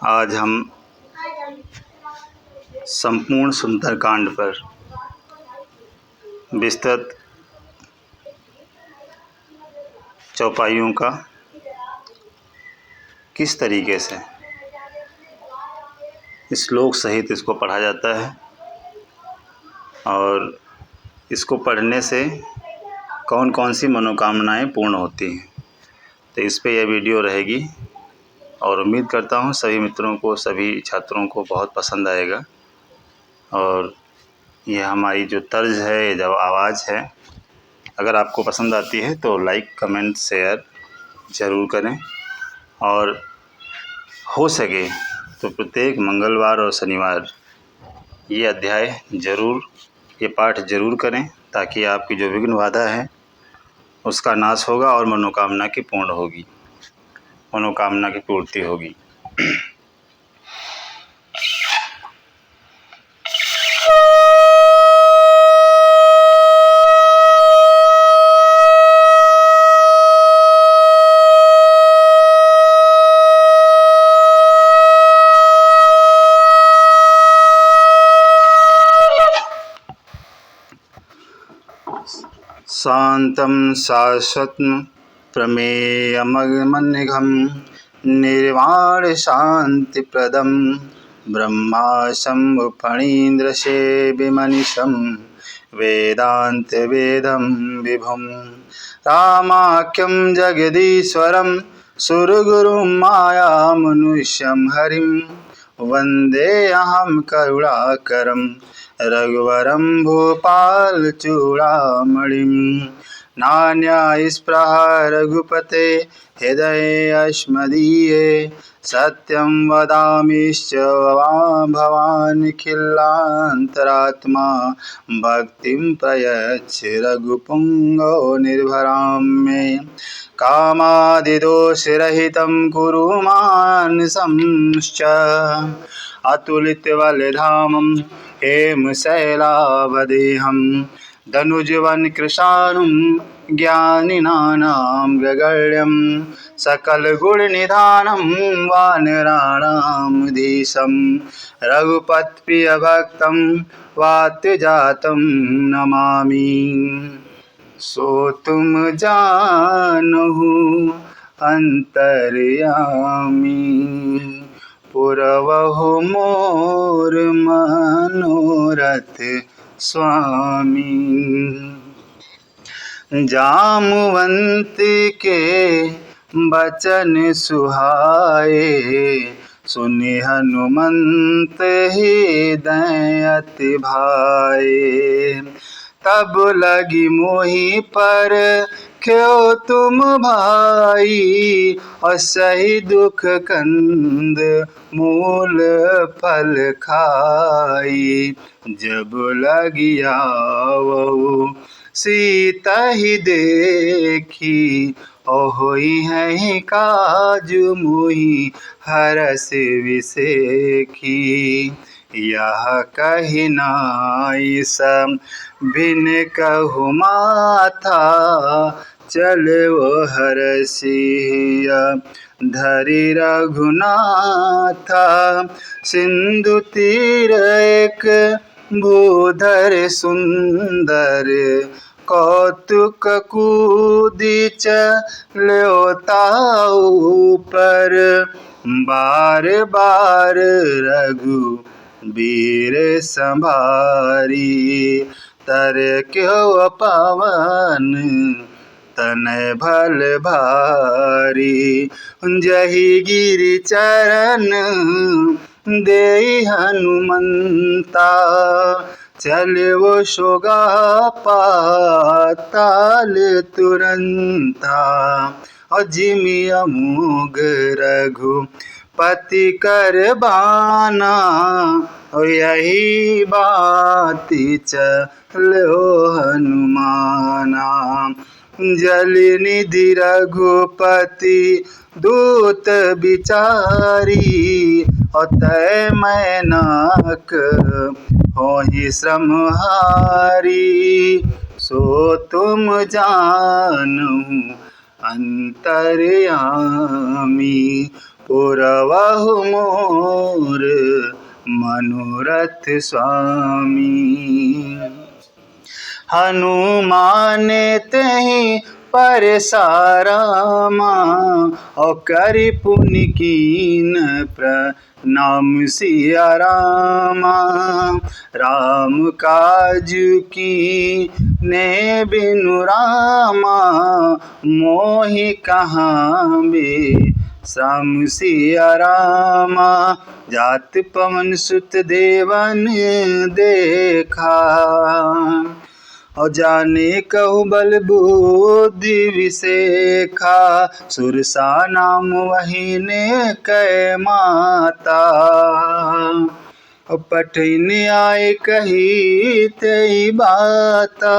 आज हम संपूर्ण सुंदरकांड पर विस्तृत चौपाइयों का किस तरीके से श्लोक सहित इसको पढ़ा जाता है और इसको पढ़ने से कौन कौन सी मनोकामनाएं पूर्ण होती हैं, तो इस पे यह वीडियो रहेगी और उम्मीद करता हूँ सभी मित्रों को, सभी छात्रों को बहुत पसंद आएगा। और यह हमारी जो तर्ज है, ये जो आवाज़ है, अगर आपको पसंद आती है तो लाइक, कमेंट, शेयर ज़रूर करें। और हो सके तो प्रत्येक मंगलवार और शनिवार ये अध्याय ज़रूर, ये पाठ ज़रूर करें, ताकि आपकी जो विघ्न बाधा है उसका नाश होगा और मनोकामना की पूर्ण होगी, मनोकामना की पूर्ति होगी। शांतं शाश्वतं प्रमेयमगमनिघं निर्वाणशान्तिप्रदं ब्रह्माशम्भुफणीन्द्रसेविमनिशं वेदान्तवेदं विभुं रामाख्यं जगदीश्वरं सुरगुरुं मायामनुष्यं हरिं वन्देऽहं करुणाकरं रघुवरं भूपालचूडामणिं नान्यास्पृहा रघुपते हृदयेऽस्मदीये सत्यं वदामिश्च भवानिखिलान्तरात्मा भक्तिं प्रयच्छ रघुपुङ्गो निर्भरां मे कामादिदोषरहितं कुरु मानसंश्च अतुलितबलधामं हेमशैलावदेहं धनुजवनकृशानुं ज्ञानिनां गगण्यं सकलगुणनिधानं वानराणामधीशं रघुपतिप्रियभक्तं वातजातं नमामि। सो तुम जानहु अंतर्यामी पुरवहु मोर मनोरथ स्वामी। जामवंत के बचन सुहाए सुनि हनुमंत हृदय अति भाए तब लगी मोहि पर क्यों तुम भाई और सही दुख कंद मूल फल खाई जब लगी आवो सीता ही देखी ओहि है काजु मोहि हरस विसेखी यह कही नाई सम बिन कहु माथा चले वो हरसिया धरि रघुनाथा सिंधु तीर एक भूधर सुंदर कौतुक कूदी चलोताऊ पर बार बार रघु वीर संभारी तर क्यों पवन तनय भल भारी जही गिरि चरण देहि हनुमंता चले वो सोगा पाताल तुरंता अजिमि अमोघ रघु पति कर बाना यही बाती चलो हनुमाना जल निधि रघुपति दूत बिचारी अतय मैनाक होहि श्रमहारी सो तुम जानहु अंतर्यामी पुरवहु मोर मनोरथ स्वामी। हनुमान तेहि पर सारामा और करि पुनि कीन प्रणाम सिया रामा। राम काज की ने बिनु रामा मोहि कहाँ बे श्याम सिया रामा। जात पवन सुत देवन देखा और जाने कहु बल बुद्धि विसेखा। सुरसा नाम वही ने कै माता और पठिन आए कही तेई बाता।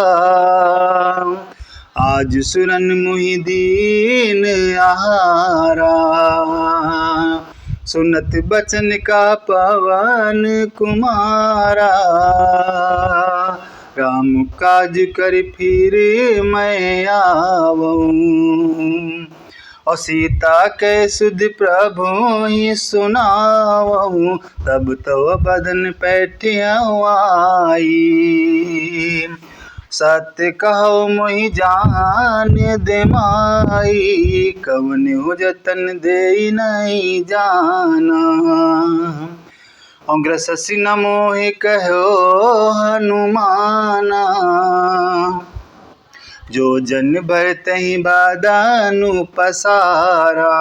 आज सुरन मुहि दीन आहारा सुनत बचन का पवन कुमारा। राम काज कर फिर मैं आवऊं और सीता के सुध प्रभु ही सुनावऊं। तब तो बदन पैठियाँ आई सत्य कहो मोहि जान दे माई। कवन हो जतन दे नहीं जाना अग्रसि न मोहि कहो हनुमाना। जो जन भर तहि बादानु पसारा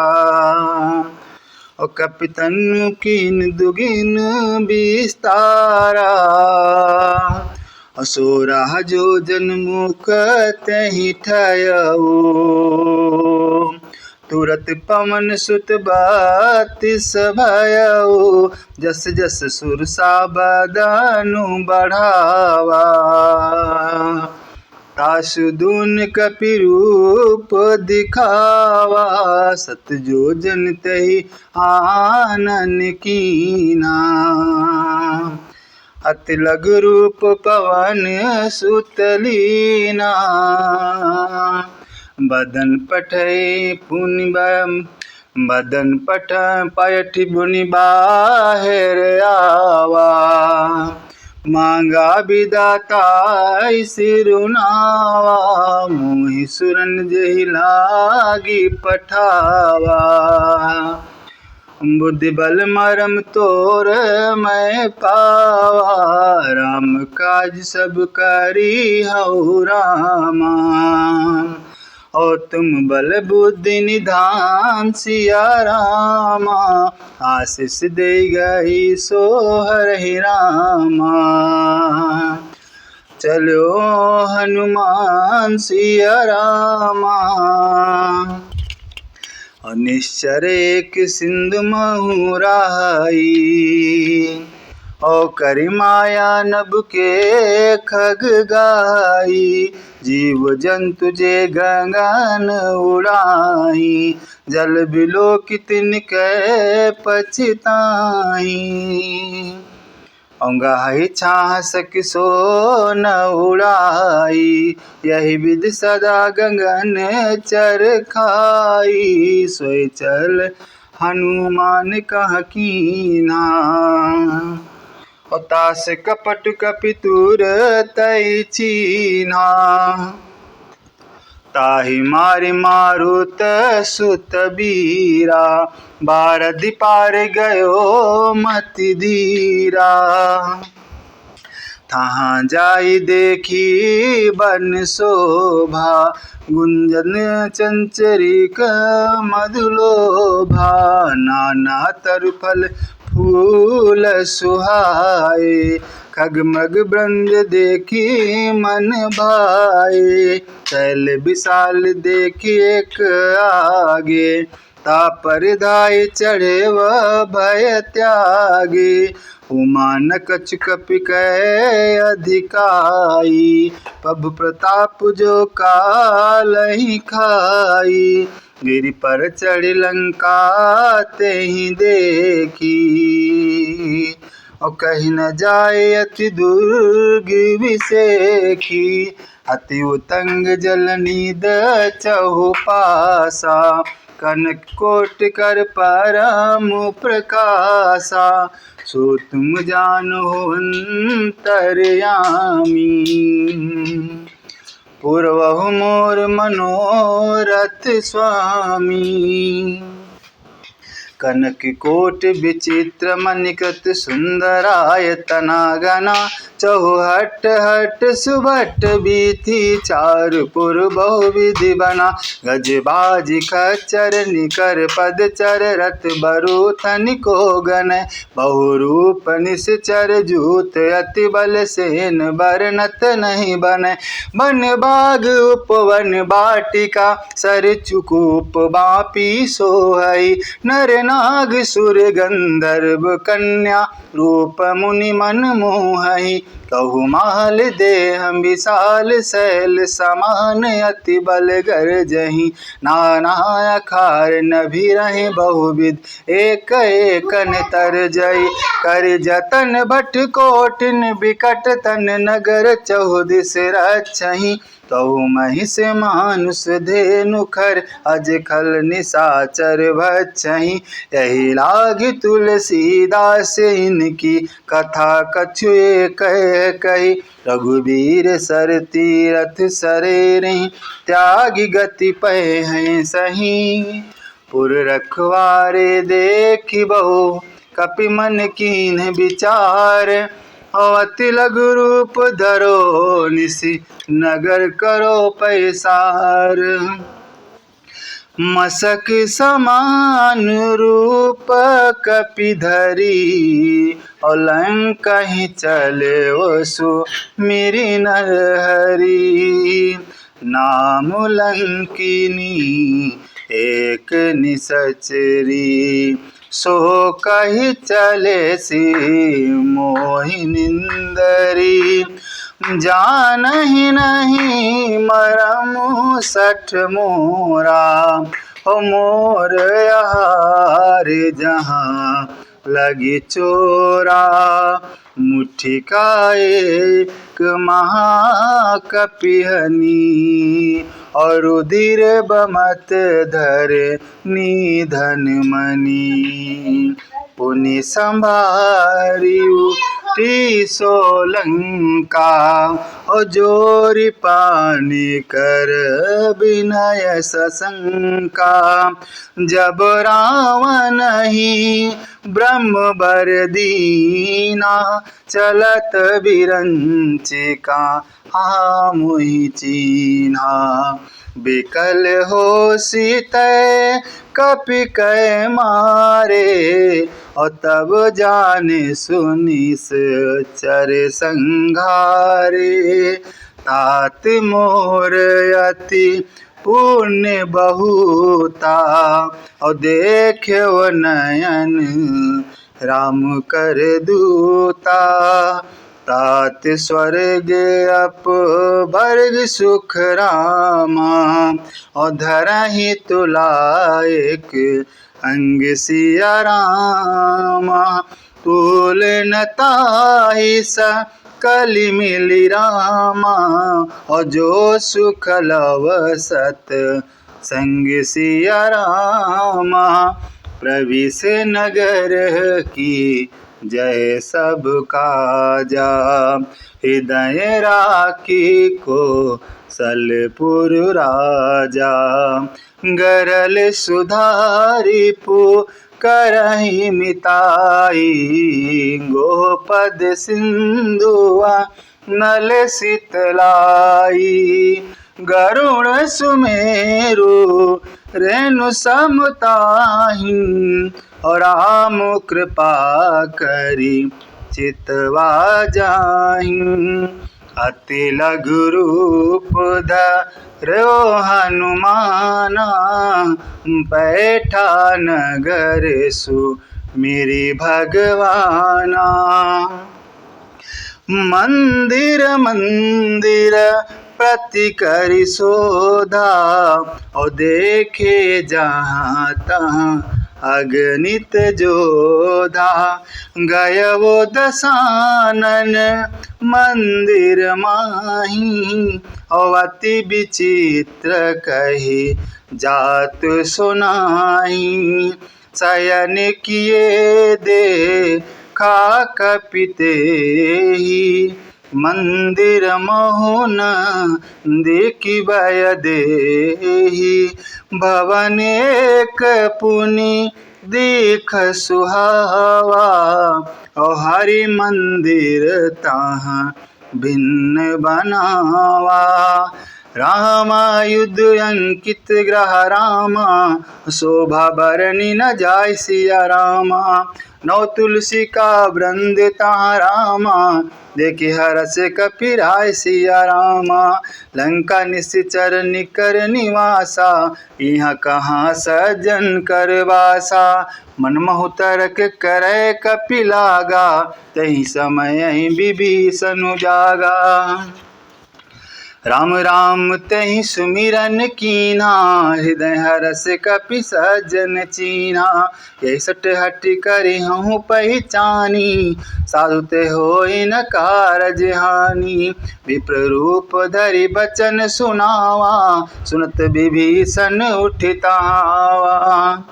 और कपितनु कीन दुगिन विस्तारा। असोरा जो जन मुख तहि ठयऊ तुरत पवन सुत बत्तीस भयऊ। जस जस सुरसा बदनु बढ़ावा तासु दून कपि रूप दिखावा। सत जो जन तहि आनन कीना अति लघु रूप पवन सुत लीना। बदन पठै पुनि बदन पठ पयठि बुनि बाहिर आवा। मांगा विदाता सिरुनावा मोहि सुरन जेहि लागी पठावा। बुद्धि बल मरम तोर मैं पावा। राम काज सब करी हऊ रामा और तुम बल बुद्धि निधान सिया रामा। आशीष दे गई सो हरि रामा चलो हनुमान सिया रामा। और निश्चर एक सिंधु महु राई और करि माया नभ के खग गाई। जीव जंतु जे गगन उड़ाई जल बिलो कितन कै पछताई। गाहि छाह सक सो न उड़ाई यही विधि सदा गगन चर खाई। सोई चल हनुमान कह कीना और तास कपट कपितुर तै चीना। ताहि मारि मारुत सुत बीरा बारधि पार गयो मति धीरा। तहाँ जाई देखी बन शोभा गुंजन चंचरिक मधुलोभा। नाना तरु फल फूल सुहाए खगमग ब्रंज देखी मन भाए। शैल विशाल देखी एक आगे तापर धाय चढ़े व भय त्यागे। उमा न कछु कपि कै अधिकाई प्रभु प्रताप जो कालहि खाई। गिरि पर चढ़ी लंका तेहि देखी और कहीं न जाए अति दुर्ग विसेखी। अति उतंग जल नीद चहु पासा कनक कोट कर परम प्रकाशा, सो तुम जानो अंतर्यामी। पूर्वहु मोर मनोरथ स्वामी, कनक कोट विचित्र मणिकृत सुंदरायतना गना, चौहट हट सुभट बीथी चारुपुर बहुविधि बना। गजबाजी खच्चर निकर पदचर रथ बरूथन को गन, बहुरूप निश्चर जूत अति बल सेन बरनत नहीं बन। वन बाग उपवन बाटिका सर चुकूप बापी सोहई, नर नाग सुर गंधर्व कन्या रूप मुनि मन मोहई। कहु माल देह विशाल शैल समान अति बल गरजहि, नाना अखार नभि रहे बहुविध एक एकन तरजई। कर जतन भट कोटिन बिकट तन नगर चहुदिस रक्षहि, कहु महिष मानुष धेनु खर अज खल निशाचर भक्षहि। यही लाग तुलसीदास इनकी कथा कछु कह कही, रघुबीर सर तीरथ सरेरहि त्यागी गति पै हैं सही। पुर रखवारे देखि बहु कपि मन कीन्ह विचार, अति लघु रूप धरो निसि नगर करो पैसार। मसक समान रूप कपि धरी, और लंका ही चले ओसु मेरी नरहरी। नाम लंकिनी एक निसचरी, सो कही चले सी मोहि निंदरी। जानहि नहीं मरम सठ मोरा, हो मोर आहार जहाँ लगी चोरा। मुट्ठी का एक महाकपिहनी, और रुधिर बमत धर निधन मणि। पुनि संभारी उठी सोलंका, और जोरी पानी कर विनय सशंका। जब रावण ही ब्रह्म बर दीना, चलत विरंचिका मुहि चीन्हा। बिकल हो सीतै कपि कै मारे, और तब जाने सुनिस चर संघारे। तात मोर अति पुण्य बहुता, और देख्यो नयन राम कर दूता। तात स्वर्ग अपवर्ग सुख रामा, और धरहि तुलायक अंग सिया रामा। तुल न ताहि सकल मिली रामा, और जो सुख लवसत संग सिया रामा। प्रविश नगर की जय सब काजा, हृदय राखी को सलपुर राजा। गरल सुधारी पु करहि मिताई, गोपद सिंधुआ नल शीतलाई। गरुण सुमेरु रेणु समताहि, और राम कृपा करी चितवा जाहि। अति लघु रूप धरो हनुमाना, बैठा नगर सु मेरी भगवाना। मंदिर मंदिर प्रति करि शोधा, और देखे जहाँ तहाँ अगणित जोधा। गय वो दशानन मंदिर माही, अति विचित्र कही जात सुनाई। शयन किए देखा कपिते ही, मंदिर मोहन देखी भय देही। भवन एक पुनि देख सुहावा, और हरि मंदिर ताहाँ भिन्न बनावा। रामा युद्ध अंकित ग्रह रामा, शोभा बरनी न जाय सिया रामा। नौ तुलसी का वृंद तहाँ रामा, देखि हरस कपिराय सिया रामा। लंका निश्चर निकर निवासा, यहाँ कहाँ सज्जन कर वासा। मनमोह तर्क करे कपिलागा, तही समय विभीषण जागा। राम राम तहि सुमिरन कीना, हृदय हरस कपि सज्जन चीना। यही सट हट करि हूँ पहचानी, साधु ते होई न कारज हानि। विप्र रूप धरि बचन सुनावा, सुनत विभीषण उठिता आवा।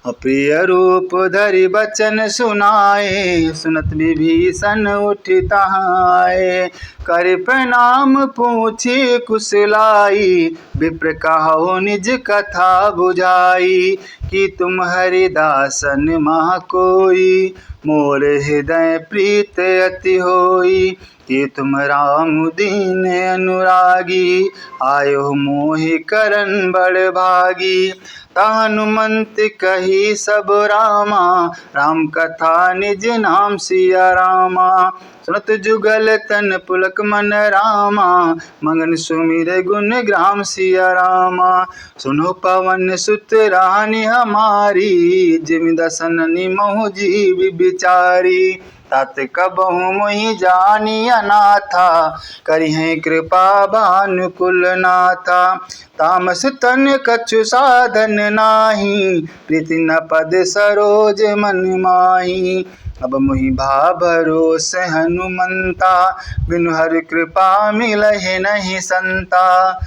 प्रिय रूप धरि बचन सुनाए, सुनत विभीषण उठिता आए। कर प्रणाम पूछी कुशलाई, विप्र कहो निज कथा बुझाई। कि तुम हरिदासन महा कोई, मोर हृदय प्रीत अति होई। कि तुम राम दीन अनुरागी, आयो मोहि करन बड़ भागी। हनुमंत कही सब रामा, राम कथा निज नाम सिया रामा। सुनत जुगल तन पुलक मन रामा, मंगन सुमिर गुण ग्राम सिया रामा। सुनो पवन सुत रानी हमारी, जिमि दसन मोह जीव बिचारी। तात कबहु मोहि जानी अनाथा, करिहे कृपा भानुकुल नाथा। तामस तन कछु साधन नाही, प्रीति न पद सरोज मन माही। अब मोहि भा भरोस हनुमंता, बिनु हरि कृपा मिलहि नहीं संता।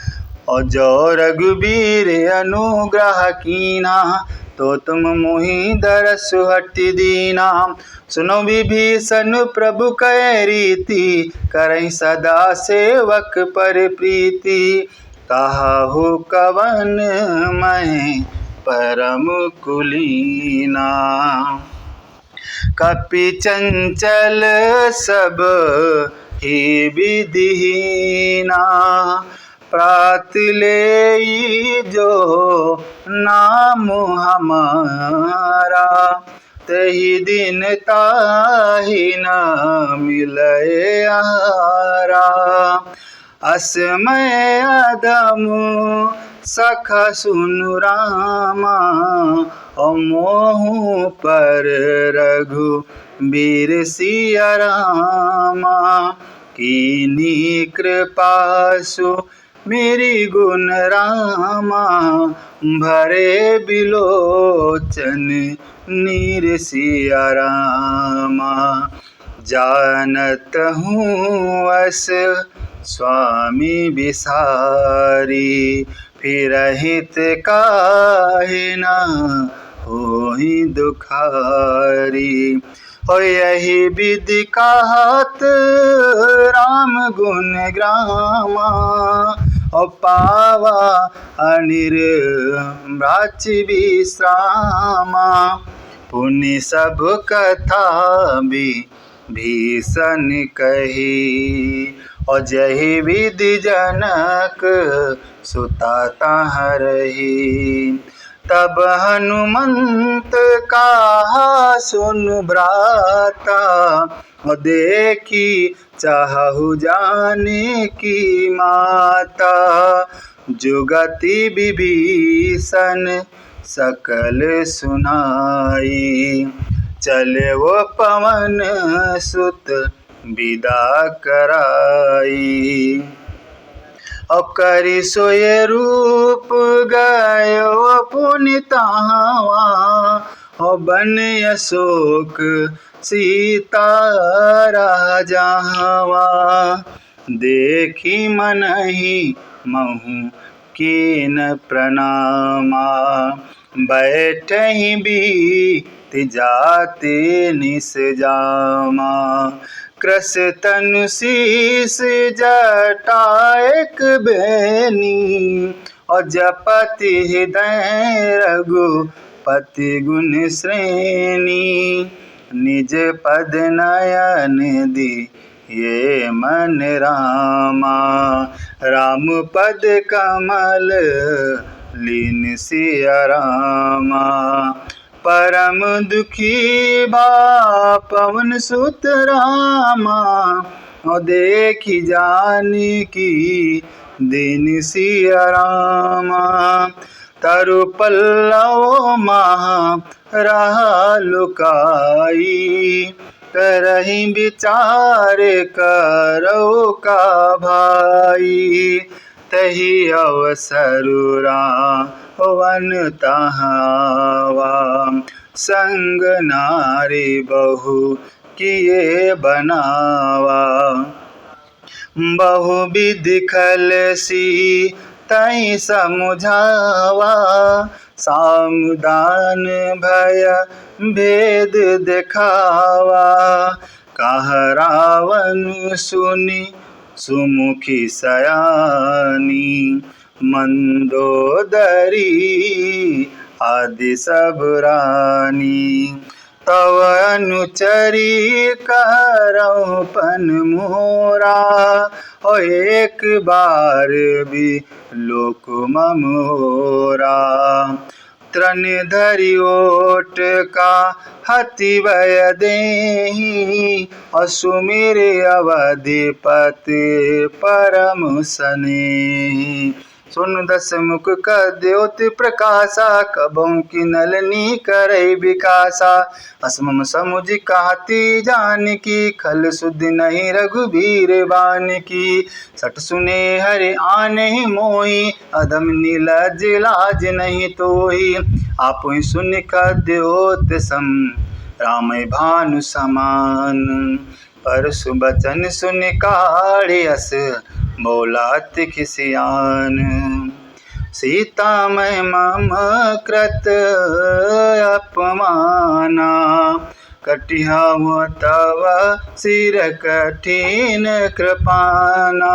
और जो रघुबीर अनुग्रह कीना, तो तुम मोहि दरसु हटि दीना। सुनो विभीषण प्रभु कै रीति, करहि सदा सेवक पर प्रीति। काहू कवन मैं परम कुलीना, कपि चंचल सब ही विधिहीना। प्रात लेई जो नाम हमारा, तही दिन ताहि न मिलय आहारा। असमय अधम सखा सुनु रामा, और मोहु पर रघुबीर सिया रामा। कीनी कृपा सु मेरी गुण रामा, भरे बिलोचन नीर सिया रामा। जानत हूँ अस स्वामी बिसारी, फिरहित काहे न होहि दुखारी। और यही विधि कहत राम गुण ग्रामा, और पावा अनिर्वाच विश्रामा। पुनि सब कथा विभीषण कही, और जहि विधि जनक सुता तहाँ रही। तब हनुमंत कहा सुन भ्राता, और देखी चाहु जाने की माता। जुगति विभीषण सकल सुनाई, चले वो पवन सुत विदा कराई। करि सोय रूप गयो पुनितावा बन अशोक सीता राजावा देखी मनहि महु कीन प्रणामा बैठहि बीत जाते निस जामा कृस तनु शीस जटाएक बेनी और जपति हृदय रघुपति गुण श्रेणी निज पद नयन दी ये मन रामा राम पद कमल लीन सिया रामा परम दुखी बा पवन सुत रामा और देखी जानी की दीन सिया रामा तरु पल्लव महा रहा लुकाई करहि विचार करो का भाई तही अवसरुरा वन तहावा संग नारी बहु किए बनावा बहु विधि खलसी तई समुझावा सामदान भय भेद दिखावा कह रावण सुनी सुमुखी सयानी मंदोदरी आदि सब रानी तव अनुचरी करौ पन मोरा ओ एक बार भी लोक ममोरा त्रन धरि ओट का हति वय देहि असुमिर अवधिपति परम स्नेहि सुन दस मुख का द्योति प्रकाशा कबों की नलनी करई विकासा असमम समुझ कहती जानकी खल सुधि नहीं रघुबीर बानकी सट सुने हरि आने मोहि अधम नीलज लाज नहीं तोहि आप सुन का द्योत सम राम भानु समान परसु बचन सुन काढ़ि अस बोला तिखिसियान सीता मैं मम कृत अपमाना कटिहा तव सिर कठिन कृपाना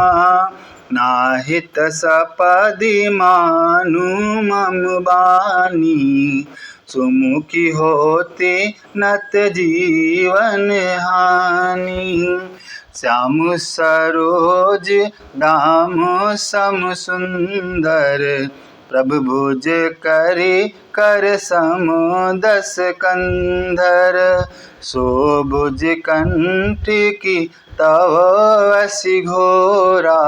नाहित सपदि मानु मम बानी सुमुखी होती नत जीवन हानि श्याम सरोज दाम सम सुंदर प्रभु भुज करि कर सम दस कंधर सो भुज कंठ की तव असी घोरा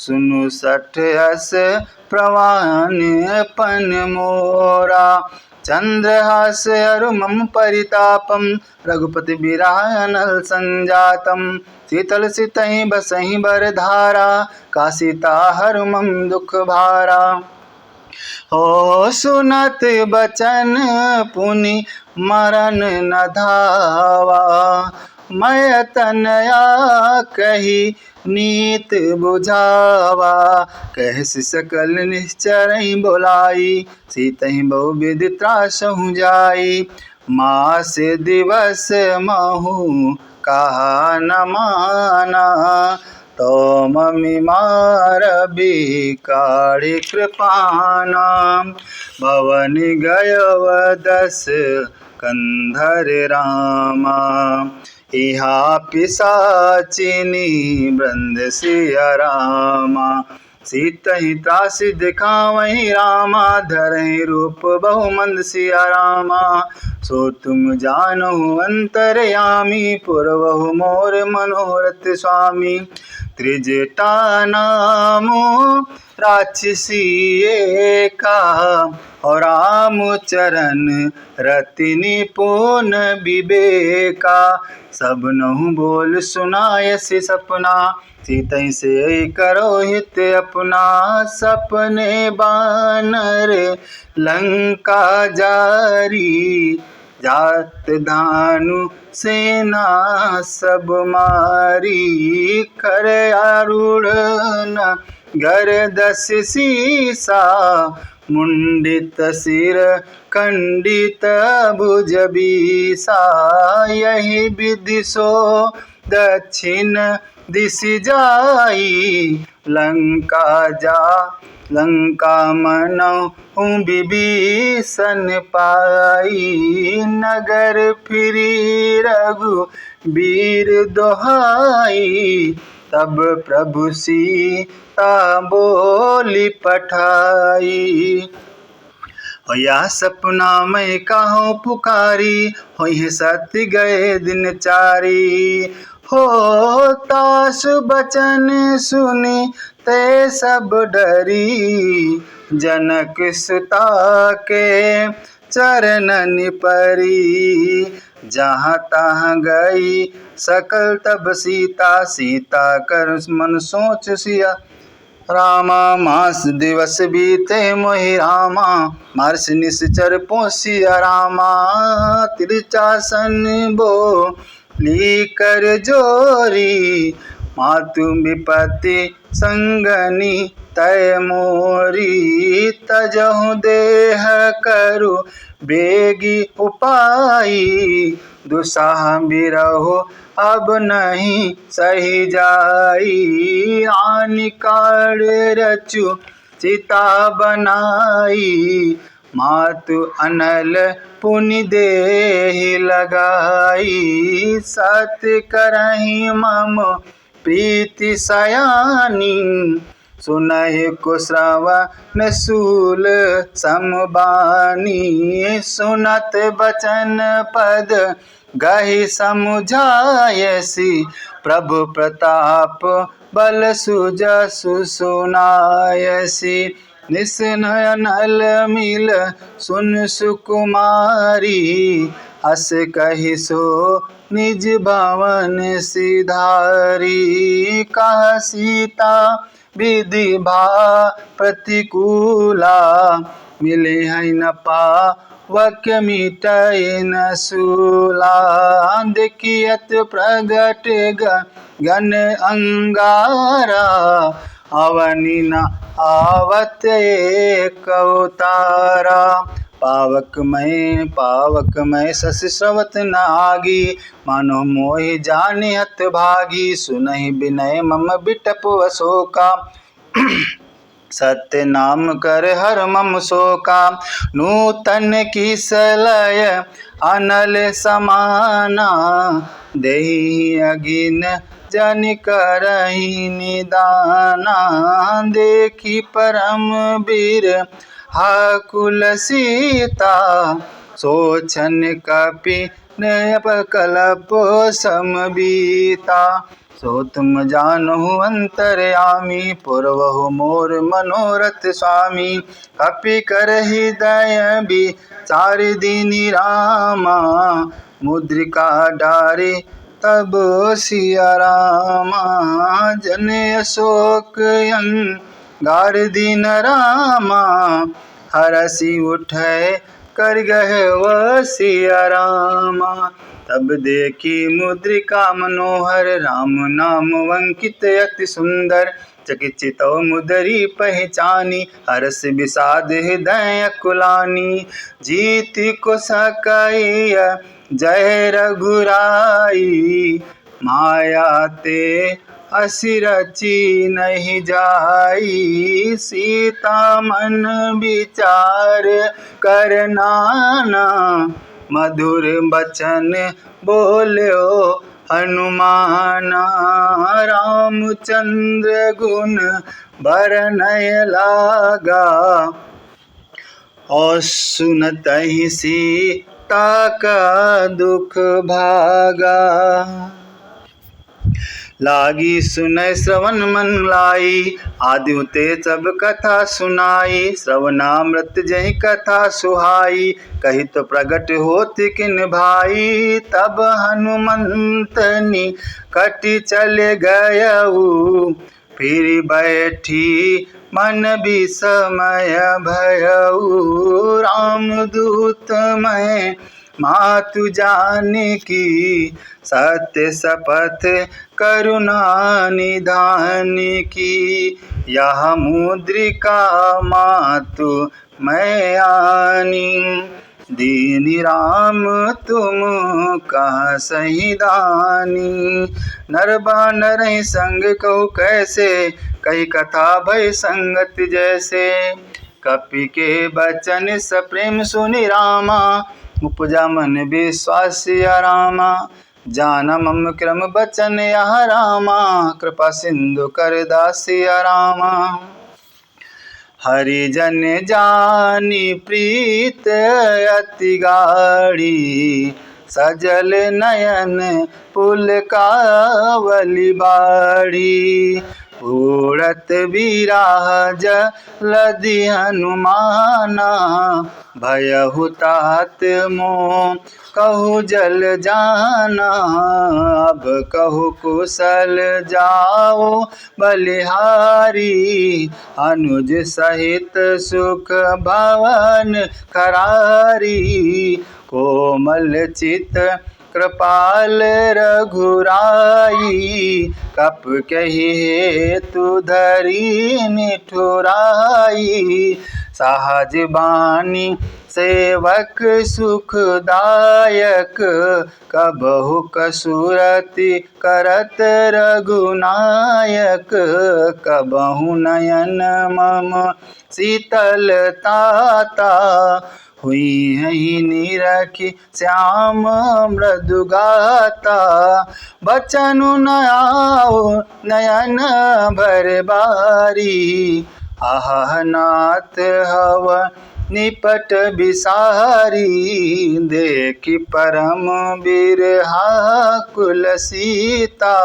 सुनु सठ अस प्रवान पन मोरा चंद्रहास अरुमम परितापम रघुपति बिरानल संजातम शीतल सितहि बसहि बर धारा कासिता हरुमम दुख भारा हो सुनत बचन पुनि मरण न धावा मैं तनया कही नीत बुझावा कहस सकल निश्चरहि बोलाई सीतहि बहु विधि त्रासहु जाई मास दिवस महु कहा न माना तो ममि मार बिकाढ़ि कृपाना भवन गयव दस कंधर रामा इहा पिशाचिनी वृंद सिया रामा सीतहि त्रासि दिखावहि रामा धरहि रूप बहु मंद सिया रामा सो तुम जानहु अंतरयामी पुरवहु मोर मनोरथ स्वामी त्रिजटा नामो राक्षसी एका और राम चरण रति निपुण विवेका। सब नहु बोल सुनायसि सपना, सीतहि से करो हित अपना। सपने बानर लंका जारी, जात धानु सेना सब मारी। कर आरूढ़ न गरदस सीसा, मुंडित सिर खंडित भुज बीसा। यही विधि सो दक्षिण दिश जाई, लंका मनहु विभीषण पाई। नगर फिरी रघुबीर दोहाई, तब प्रभु सीता बोली पठाई। या सपना मैं काहू पुकारी, होई सत्य गए दिन चारी। होता सुबचन सुनी ते सब डरी, जनक सुता के चरणन परी। जहाँ तहाँ गई सकल तब सीता, सीता कर मन सोच सिया रामा। मास दिवस बीते मोहि रामा, मार्स निश्चर पोसिया रामा। त्रिचासन बोली कर जोरी, मातु विपत्ति संगनी तय मोरी। तजहु देह करू बेगी उपाई, दुसाह बिरहो अब नहीं सही जाई। आनि काढ़ रचु चिता बनाई, मातु अनल पुनि देहि लगाई। सत्य करहि मम प्रीति सयानी, सुनहि को श्रवण शूल समबानी। सुनत बचन पद गहि समुझायसि, प्रभु प्रताप बल सुजसु सुनायसि। निसनयल मिल सुन सुकुमारी, हस कहि सो निज भवन सिधारी। कह सीता विधि भा प्रतिकूला, मिले है न पावक मिटय न सूला। देखियत प्रगट गण अंगारा, अवनि न आवत एक अवतारा। पावक मैं शशि स्रवत न आगी, मानो मोहि जानि हत भागी। सुनहि बिनय मम बिटप अशोका, सत्य नाम कर हर मम शोका। नूतन किसलय अनल समाना, देहि अगिन जन करहि निदाना। देखी परम वीर हाकुल सीता, सोचन कपि कल्प समबीता। सो तुम जानहु अंतर्यामी, पुरवहु मोर मनोरथ स्वामी। कपि करहि दया विचार दीनि रामा, मुद्रिका डारे तब सिया रामा। जन अशोक अंगार दीन रामा, हरषि उठै कर गहे व सिया रामा। तब देखी मुद्रिका मनोहर, राम नाम अंकित अति सुंदर। चकित मुदरी पहचानी, हर्ष विषाद हृदय कुलानी। जीति को सकैय जय रघुराई, माया ते असी रची नहीं जाई। सीता मन विचार कर नाना, मधुर बचन बोल्यो हनुमाना। रामचंद्र गुण बरनय लागा, और सुनतहि सीता का दुख भागा। लागी सुनय श्रवण मन लाई, आदि ते सब कथा सुनाई। श्रवणामृत जहि कथा सुहाई, कही तो प्रगट होत किन भाई। तब हनुमंत निकट चले गयऊ, फिर बैठी मन विस्मय भयऊ। रामदूत मैं मातु जानकी, सत्य शपथ करुणा निधान की। यह मुद्रिका मातु मैं आनी, दीन राम तुम कह सही दानी। नर बानर संग कहु कैसे, कही कथा भय संगत जैसे। कपि के बचन सप्रेम सुनि रामा, उपजा मन विश्वास रामा। जाना मम क्रम बचन यह रामा, कृपा सिंधु कर दासिया रामा। हरिजन जानी प्रीत अति गाढ़ी, सजल नयन पुलकावली बाड़ी। उड़त बिराज लदि हनुमाना, भयहु तात मोह कहु जल जाना। अब कहु कुशल जाओ बलिहारी, अनुज सहित सुख भवन करारी। कोमल चित कृपाल रघुराई, कप कही हेतु धरी निठुराई। सहज बानी सेवक सुखदायक, कबहु कसुरति करत रघुनायक। कबहु नयन मम शीतलताता, हुई ही निरखी श्याम मृदुगाता। बचनु न आओ नयन भर बारी, आह नाथ हव निपट बिसारी। देखि परम बिरहा कुल सीता,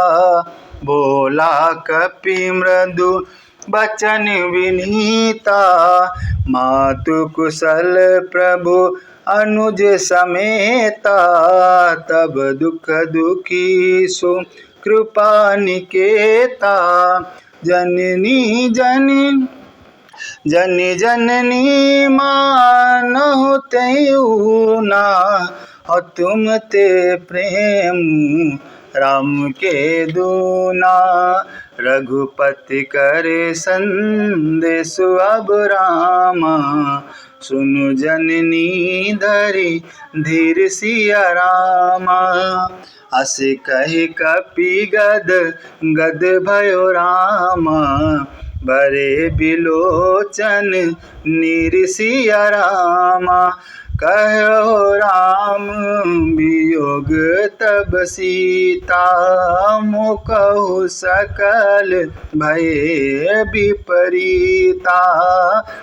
बोला कपि मृदु बचन विनीता। मातु कुशल प्रभु अनुज समेता, तब दुख दुखी सु कृपा निकेता। जननी जननी मानहु तेऊ ना, और तुम ते प्रेम राम के दूना। रघुपति करे संदेश अब रामा, सुनु जननी धरि धीर सिया रामा। अस कहि कपि गद गद भयो रामा, बरे बिलोचन निरसिया रामा। कहो राम वियोग तब सीता, मुकहु सकल भय विपरीता।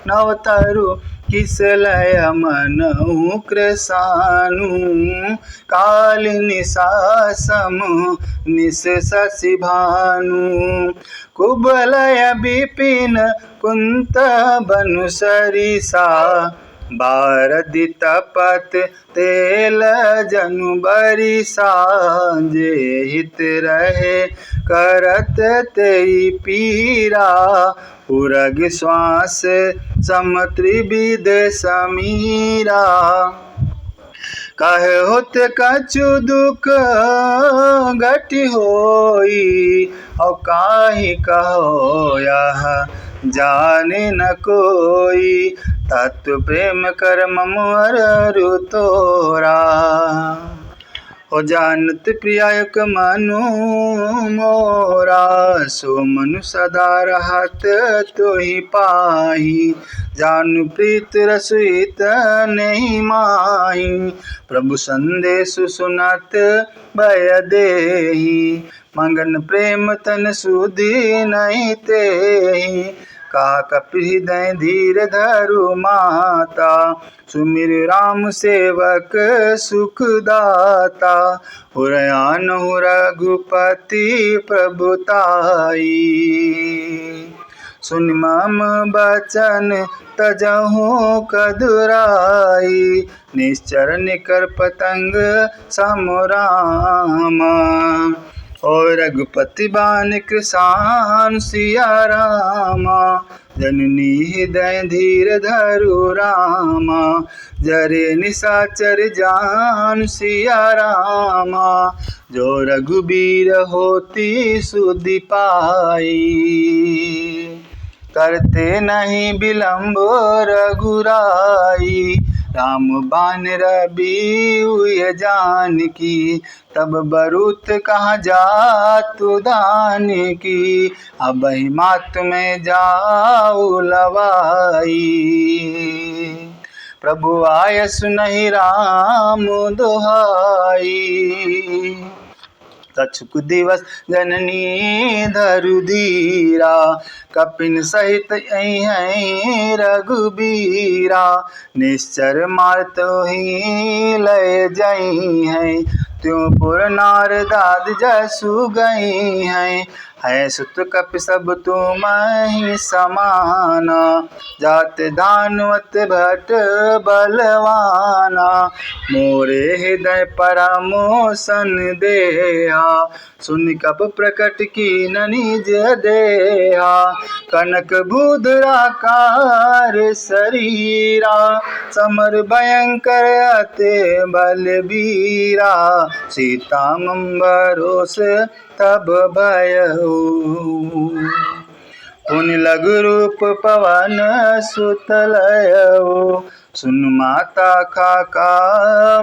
नवतरु किसलय मनहु कृसानु, काल निशासम निश शशि भानु। कुबलय विपिन कुंत बनु सरिसा, बारदि तपत तेल जनु बरिसा। जे हित रहे करत तेई पीरा, उरग श्वास सम त्रिविध समीरा। कहे होत कछु दुख घटि होई, और काहि कहो यह जाने न कोई। तत्व प्रेम कर मम अररु तोरा, हो जानत प्रियायक मनु मोरा। सो मनु सदा रहत तोहि पाही, जानु प्रीत रसुइत नहीं माही। प्रभु संदेश सुनत भय देहि, मंगन प्रेम तन सुधि नहीं तेहि। का कपि हृदय धीर धरु माता। सुमिर राम सेवक सुखदाता, हुरयान रघुपति प्रभुताई। सुन मम बचन तजहु कदुराई, निश्चर निकर पतंग सम रामा। और रघुपति बान कृसान सिया रामा, जननी हृदय धीर धरु रामा। जरे निशाचर जान सिया रामा, जो रघुबीर होती सुधि पाई। करते नहीं विलम्ब रघुराई, राम बान रवि हुए जानकी। तब बरुत कहाँ जातु दान की, अबहि मात में जाऊ लवाई। प्रभु आय सुनहि राम दुहाई, कछुक दिवस जननी धरु धीरा। कपिन सहित अहिं रघुबीरा, निश्चर मारतो ही लय जई हैं। त्यों पुर नारदाद जसु गई हैं, है सुत कपि सब तुमहि समाना। जात दानवत भट बलवाना, मोरे हृदय परमो संदेहा। सुन कप प्रकट कीन निज देहा, कनक बुधराकार शरीरा। समर भयंकर अति बलबीरा, सीता मम भरोस तब भयउ। पुनि लघु रूप पवन सुत लयउ, सुन माता खाका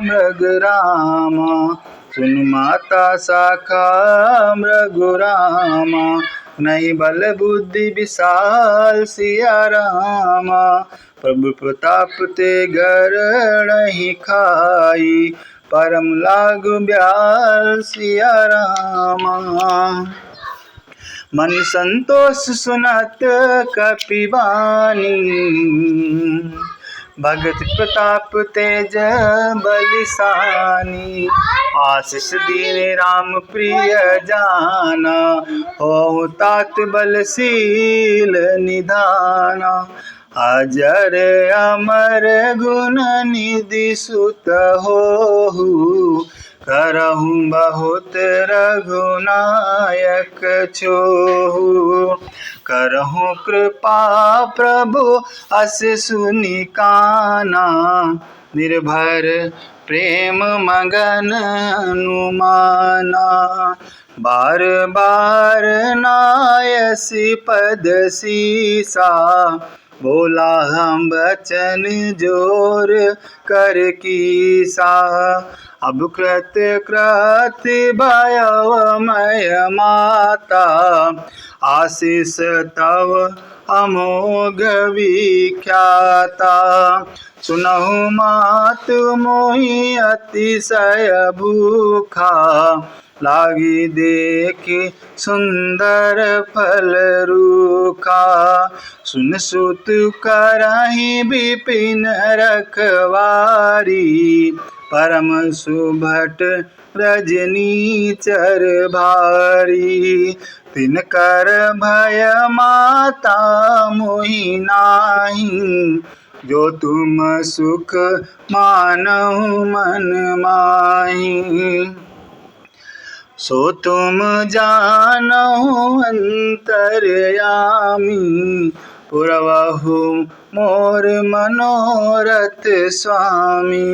मृग रामा। सुन माता शाखा मृग रामा, नहीं बल बुद्धि विशाल सिया रामा। प्रभु प्रताप ते घर नहीं खाई, परम लागु ब्याल सिया रामा। मन संतोष सुनत कपिवानी, भगत प्रताप तेज बलिसानी। आशीष दीन राम प्रिय जाना, हो तात बलशील निधाना। अजर अमर गुण निधि सुत होहु, करहु बहुत रघुनायक छोहु। करहु कृपा प्रभु अस सुनि काना, निर्भर प्रेम मगन अनुमाना। बार बार नायसी पद सीसा, बोला हम बचन जोर कर कीसा। अब कृत कृत भयउ मय माता, आशीष तव अमोघ विख्याता। सुनहु मात मोहि अतिशय भूखा, लागी देखि सुंदर फल रूखा। सुन सुत करहि विपिन रखवारी, परम सुभट रजनी चर भारी। तिनकर भय माता मोहि नाही, जो तुम सुख मानहु मन माही। सो तुम जानहु अंतर्यामी, पुरवहु मोर मनोरथ स्वामी।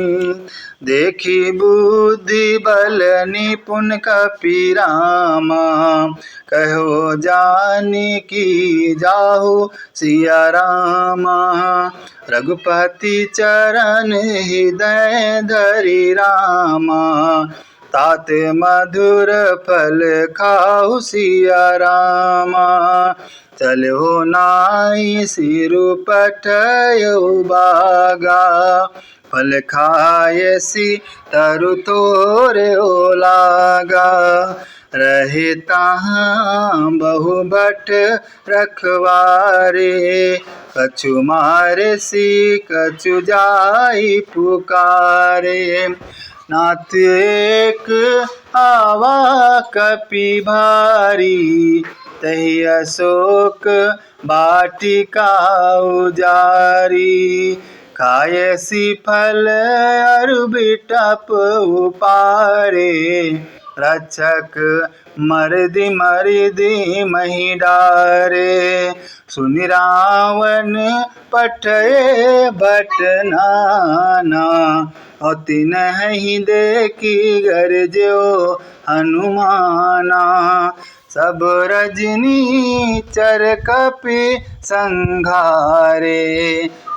देखी बुद्धि बल निपुण कपि रामा, कहो जानकी जाहु सिया रामा। रघुपति चरण हृदय धरि रामा, तात मधुर फल खाहु सिया रामा। चलो नाई सिरु पठयउ बागा, फल खायसी तरु तोरे लागा। रहे ताहाँ बहु भट रखवारे। कछु मारे सी कछु जाई पुकारे। नाथ एक आवा कपि भारी, तही अशोक वाटिका उजारी। खायसी फल अरु बिटप उपारे, रक्षक मरदि मरदि मही डारे। सुनि रावण पठये भट नाना, और तिन्हि देखी गरज्यो हनुमाना। सब रजनी चर कपि संघारे,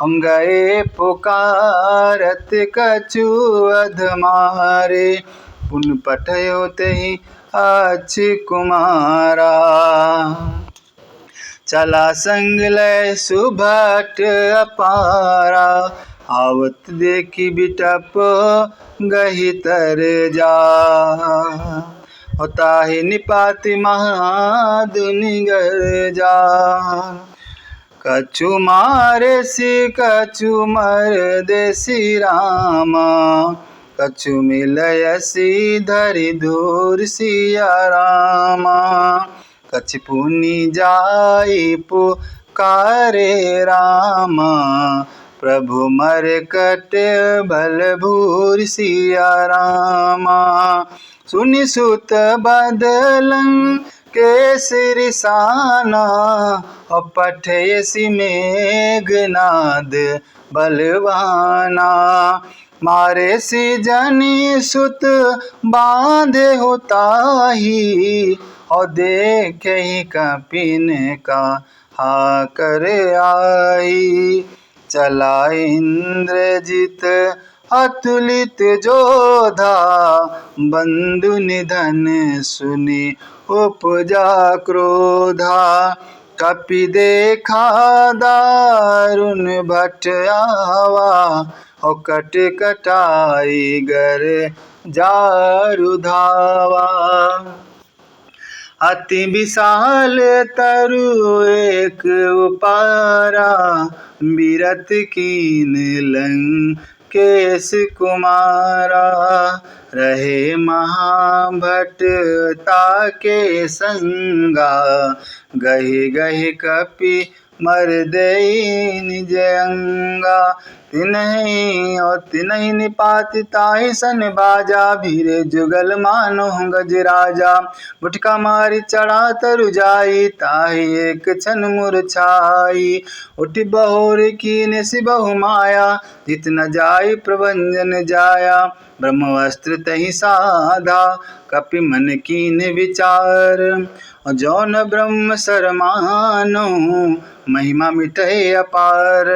गए पुकारत कछु अधमारे। पुन पठयो तेहि अच्छी कुमारा, चला संग लय सुभट अपारा। आवत देखी बिटप गही तर जा, ताहि निपाति महादुनि गरजा। कछु मारे सी कछु मरदेसी रामा, कछु मिलयसी धरि धूर सिया रामा। कछु पुनि जाई पुकारे रामा, प्रभु मरकट भल भूर सिया रामा। सुनि सुत बदलं केसरी साना, और पठयसि मेघनाद बलवाना। मारे सी जनि सुत बांधे हो ताही, और देखे कपिन का हा कर आई। चला इंद्रजित अतुलित जोधा, बंधु निधन सुनि उपजा क्रोधा। कपि देखा दारुण भट आवा, और कट कटाई गर जारु धावा। अति विशाल तरु एक उपारा, बिरत कीन लंकेश कुमारा। रहे महाभट ताके संगा, गहि गहि कपि मरदई निज अंगा। तिनहि निपाति ताहि सन बाजा, भीरे जुगल मानो गज राजा। गुटका मारी चढ़ा तरु जाई, ताहि एक क्षण मूर्छाई। उठि बहोर कीन सिबहु माया, जित न जाई प्रभंजन जाया। ब्रह्मवस्त्र तहि साधा, कपि मन कीन विचार। जौन ब्रह्म सर मानो, महिमा मिटै अपार।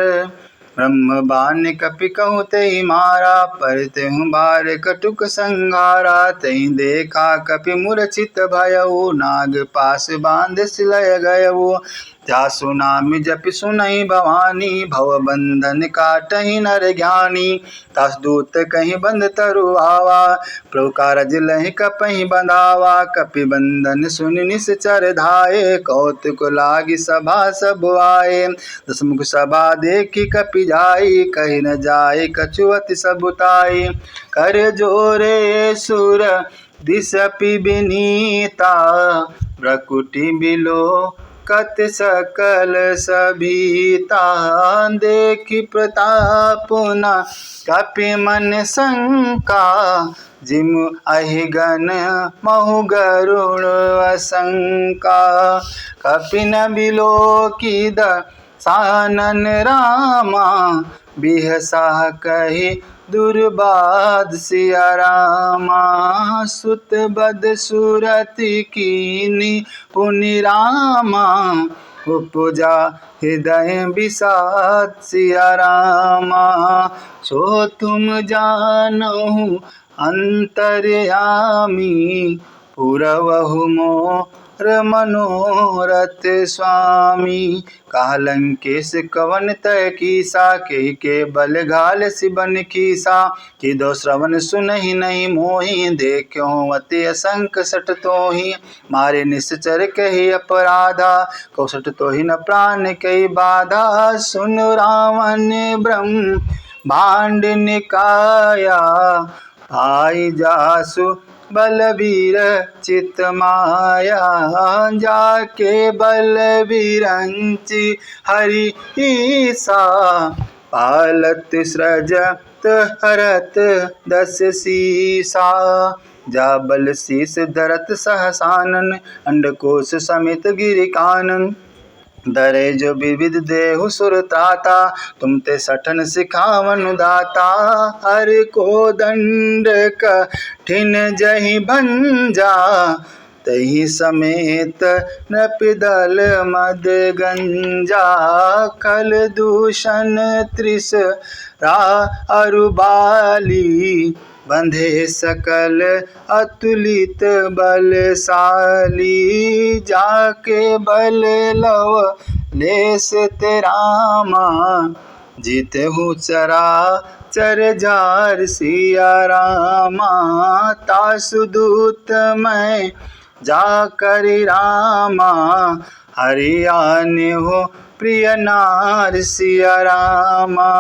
ब्रह्म बान कपि कहु तेहि मारा, पर तेहु बार कटुक संघारा। तहि देखा कपि मूर्छित भयउ, नाग पास बांध सिलय गयउ। जासु नाम जपि सुनहि भवानी, भव बंधन काटहि नर ज्ञानी। तासु दूत कहीं बंध तरु आवा, प्रभु कारज लहि कपहि बंधावा। कपि बंधन सुनि निश्चर धाये, कौतुक लागी सभा सब आए। दसमुख सभा देखी कपि जाई, कहि न जाए कछु अति सबुताई। कर जोरे सुर दिसपि विनीता, भ्रकुटि बिलो कत सकल सभीता। देखि प्रताप न कपि मन शंका, जिमु अहिगन महु गरुड़ असंका। कपि न बिलोकी दसानन रामा, बिहसा कहि दुर्बाध सिया रामा। सुत बद सुरति कीनी पुनि रामा, उपजा हृदय विषाद सिया रामा। सो तुम जानहु अंतर्यामी, पुरवहु मोह मनोरथ स्वामी। कहा लंकेश कवन तय कीसा, के बल घाल सिबन कीसा। कि दो श्रवण सुनहि नहीं मोहि, देखो अति असंख सट तोहि। मारे निश्चर कही अपराधा, कौसट तोहि न प्राण कही बाधा। सुन रावण ब्रह्म भांड निकाया, आई जासु बलबीर चित माया। जाके बलबीरंचि हरि ईसा, पालत सृजत हरत दस सीसा। जा बल शीस धरत सहसानन, अंडकोश समित गिरि कानन। दरे जो विविध देहु सुर त्राता, तुम ते सठन सिखावनु दाता। हर को दंड कठिन जहि भंजा, तहि समेत नृपदल मद गंजा। खल दूषण त्रिसरा अरुबाली, बंधे सकल अतुलित बलशाली। जाके बल लव लेस ते रामा, जीते हूँ चरा चर जार सिया रामा। तासु दूत मैं जा कर रामा, हरियाने हो प्रिय नार सिया रामा।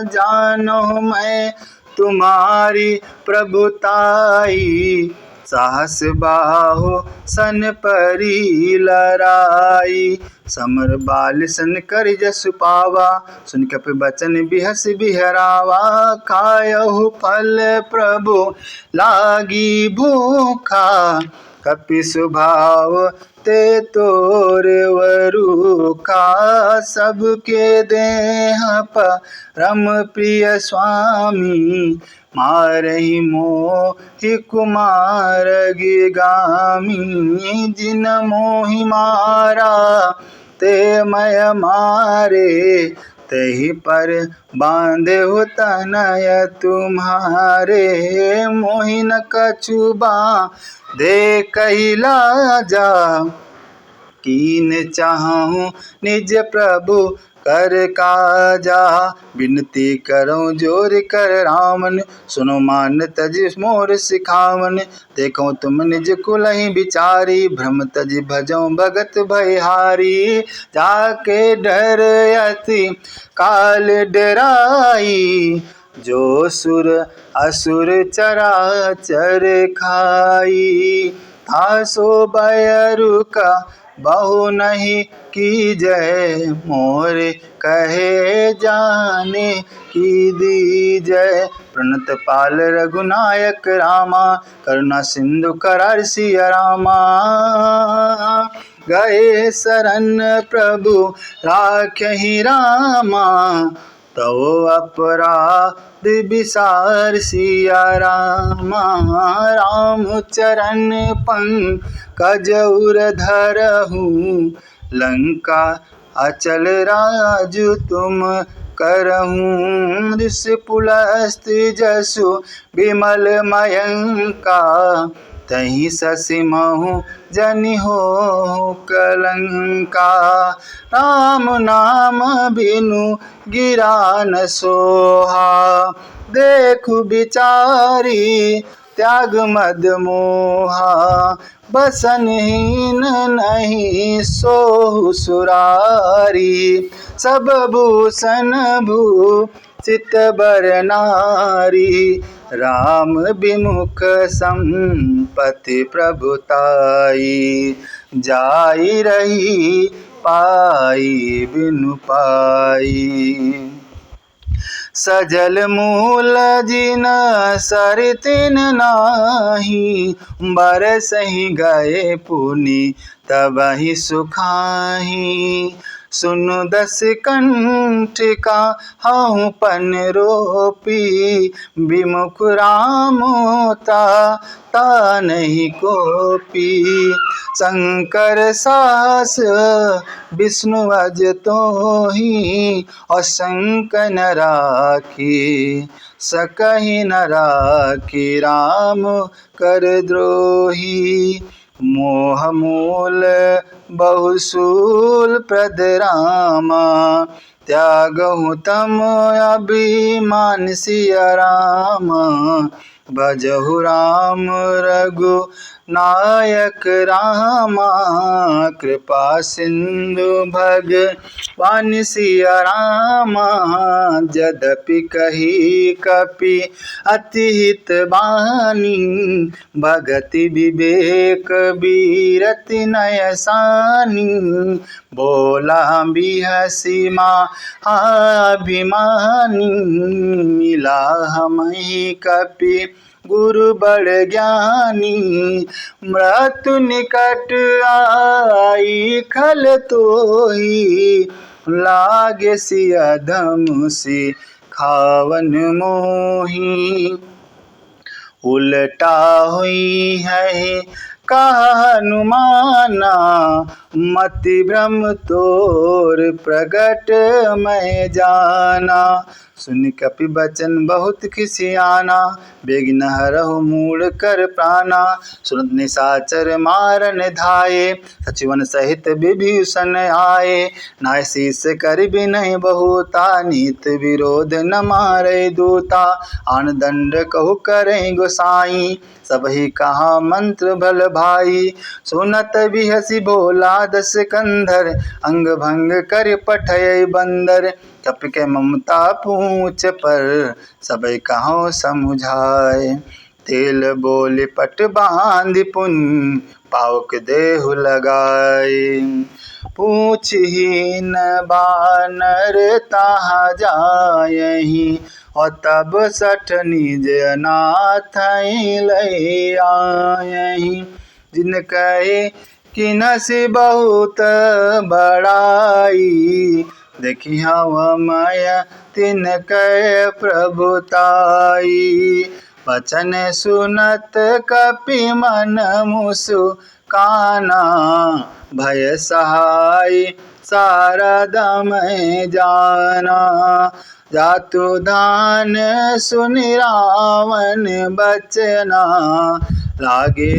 जानो मैं तुम्हारी प्रभुताई, साहस बाहो सन परी लड़ाई। समर बाल सन कर जसु पावा, सुन कपि बचन बिहस बिहरावा। खायहु फल प्रभु लागी भूखा, कपि स्वभाव ते तोरे वरुखा। सबके देह परम प्रिय स्वामी, मारहि मोहि कुमार गिगामी। जिन मोहि मारा ते मैं मारे, तहि पर बांधे हो तनय तुम्हारे। मोहि न कछु बांधे कही लाजा, कीन चाहूँ निज प्रभु कर काजा। विनती करूँ जोर कर रामन, सुनो मान तज मोर सिखावन। देखो तुम निज कुलहि बिचारी, भ्रम तज भजो भगत भयहारी। जाके डर अति काल डराई, जो सुर असुर चराचर खाई। तासो बयरु का बहु नहीं की जय, मोरे कहे जाने की दीजय। प्रणत पाल रघुनायक रामा, करुणा सिंधु करार सिया रामा। गए शरण प्रभु राखहि रामा, तो अपराध विसार सिया रामा। राम चरण पंकज उर धरहूँ, लंका अचल राजु तुम करहूँ। ऋषि पुलस्त्य जसु विमल मयंका, तहि शशि महु जनि हो कलंका। राम नाम बिनु गिरा न सोहा, देखु बिचारी त्याग मद मोहा। बसनहीन नहीं सोहु सुरारी, सब भूषण भूषित बर नारी। राम विमुख संपत्ति प्रभुताई, जाई रही पाई बिनु पाई। सजल मूल जिन सर तिन नाही, बरसहि गए पुनि तबहि सुखाही। सुनु दस कंठ का हूँ पन रोपी, विमुख राम ता नहीं कोपी। शंकर सास विष्णु अज तोहि, और शंक न राखी सकहि न राखी। राम कर द्रोही, मोह मूल बहुशूल प्रद रामा। त्यागहु तम अभिमान सिया रामा। भजहु राम रघु नायक रामा। कृपा सिंधु भगवान सिया रामा। यद्यपि कही कपि अति हित बानी। भगति विवेक बीरति नय सानी। बोला बिहसी महाभिमानी। मिला हमहि कपि गुरु बड़ ज्ञानी। मृत्यु निकट आई खल तोहि। लागे सिया धनुषि खावन मोहि। उल्टा हुई है कहा हनुमाना। मति भ्रम तोर प्रगट मैं जाना। सुन कपि बचन बहुत खिसियाना। बेगिन हरहु मूढ़ कर प्राणा। सुनत निशाचर मारन धाये। सचिवन सहित विभीषण आये। नाय शीस कर बिनहि बहुता। नीत विरोध न मारे दूता। आन दंड कहु करें गोसाई। सबहि कहा मंत्र बल भाई। सुनत बिहसी भोला दस कंधर। अंग भंग कर पठय बंदर। कपि के ममता पूछ पर सबई कहो समुझाए। तेल बोले पट बांधि पुन पावक देहु लगाए। पूछहीन बानर ताहा जायहि। और तब सठ निज नाथ लय आयहि। जिन कहे किनसि बहुत बड़ाई। देखी हवा माया तिन कह प्रभुताई। वचन सुनत कपि मन मुसुकाना। भय सहाय सारद मैं जाना। जातु धान सुनि रावण बचना। लागे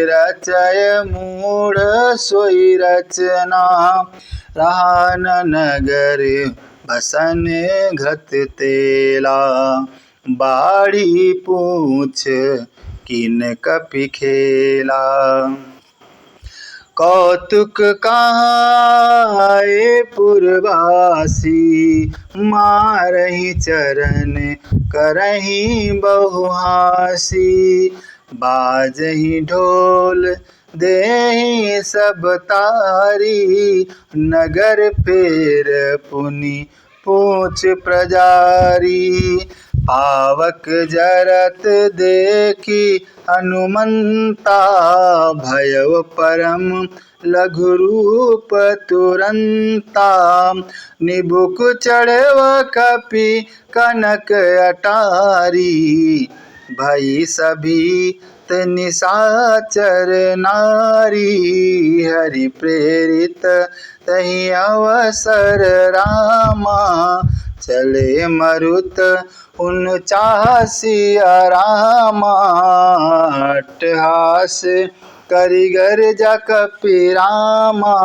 रचय मूढ़ सोई रचना। रहा न नगर बसन घृत तेला। बाढ़ी पूछ किन कपि खेला। कौतुक कहाए पुरवासी। मारहि चरण करहि बहुहासी। बाजहि ढोल देहि सब तारी। नगर फेर पुनि पूछ प्रजारी। पावक जरत देखी हनुमंता। भयउ परम लघु रूप तुरंता। निबुक चढ़व कपि कनक अटारी। भई सभी निशाचर नारी। हरि प्रेरित तहि अवसर रामा। चले मरुत 49 रामा। अट्टहास करि गर्जा कपि रामा।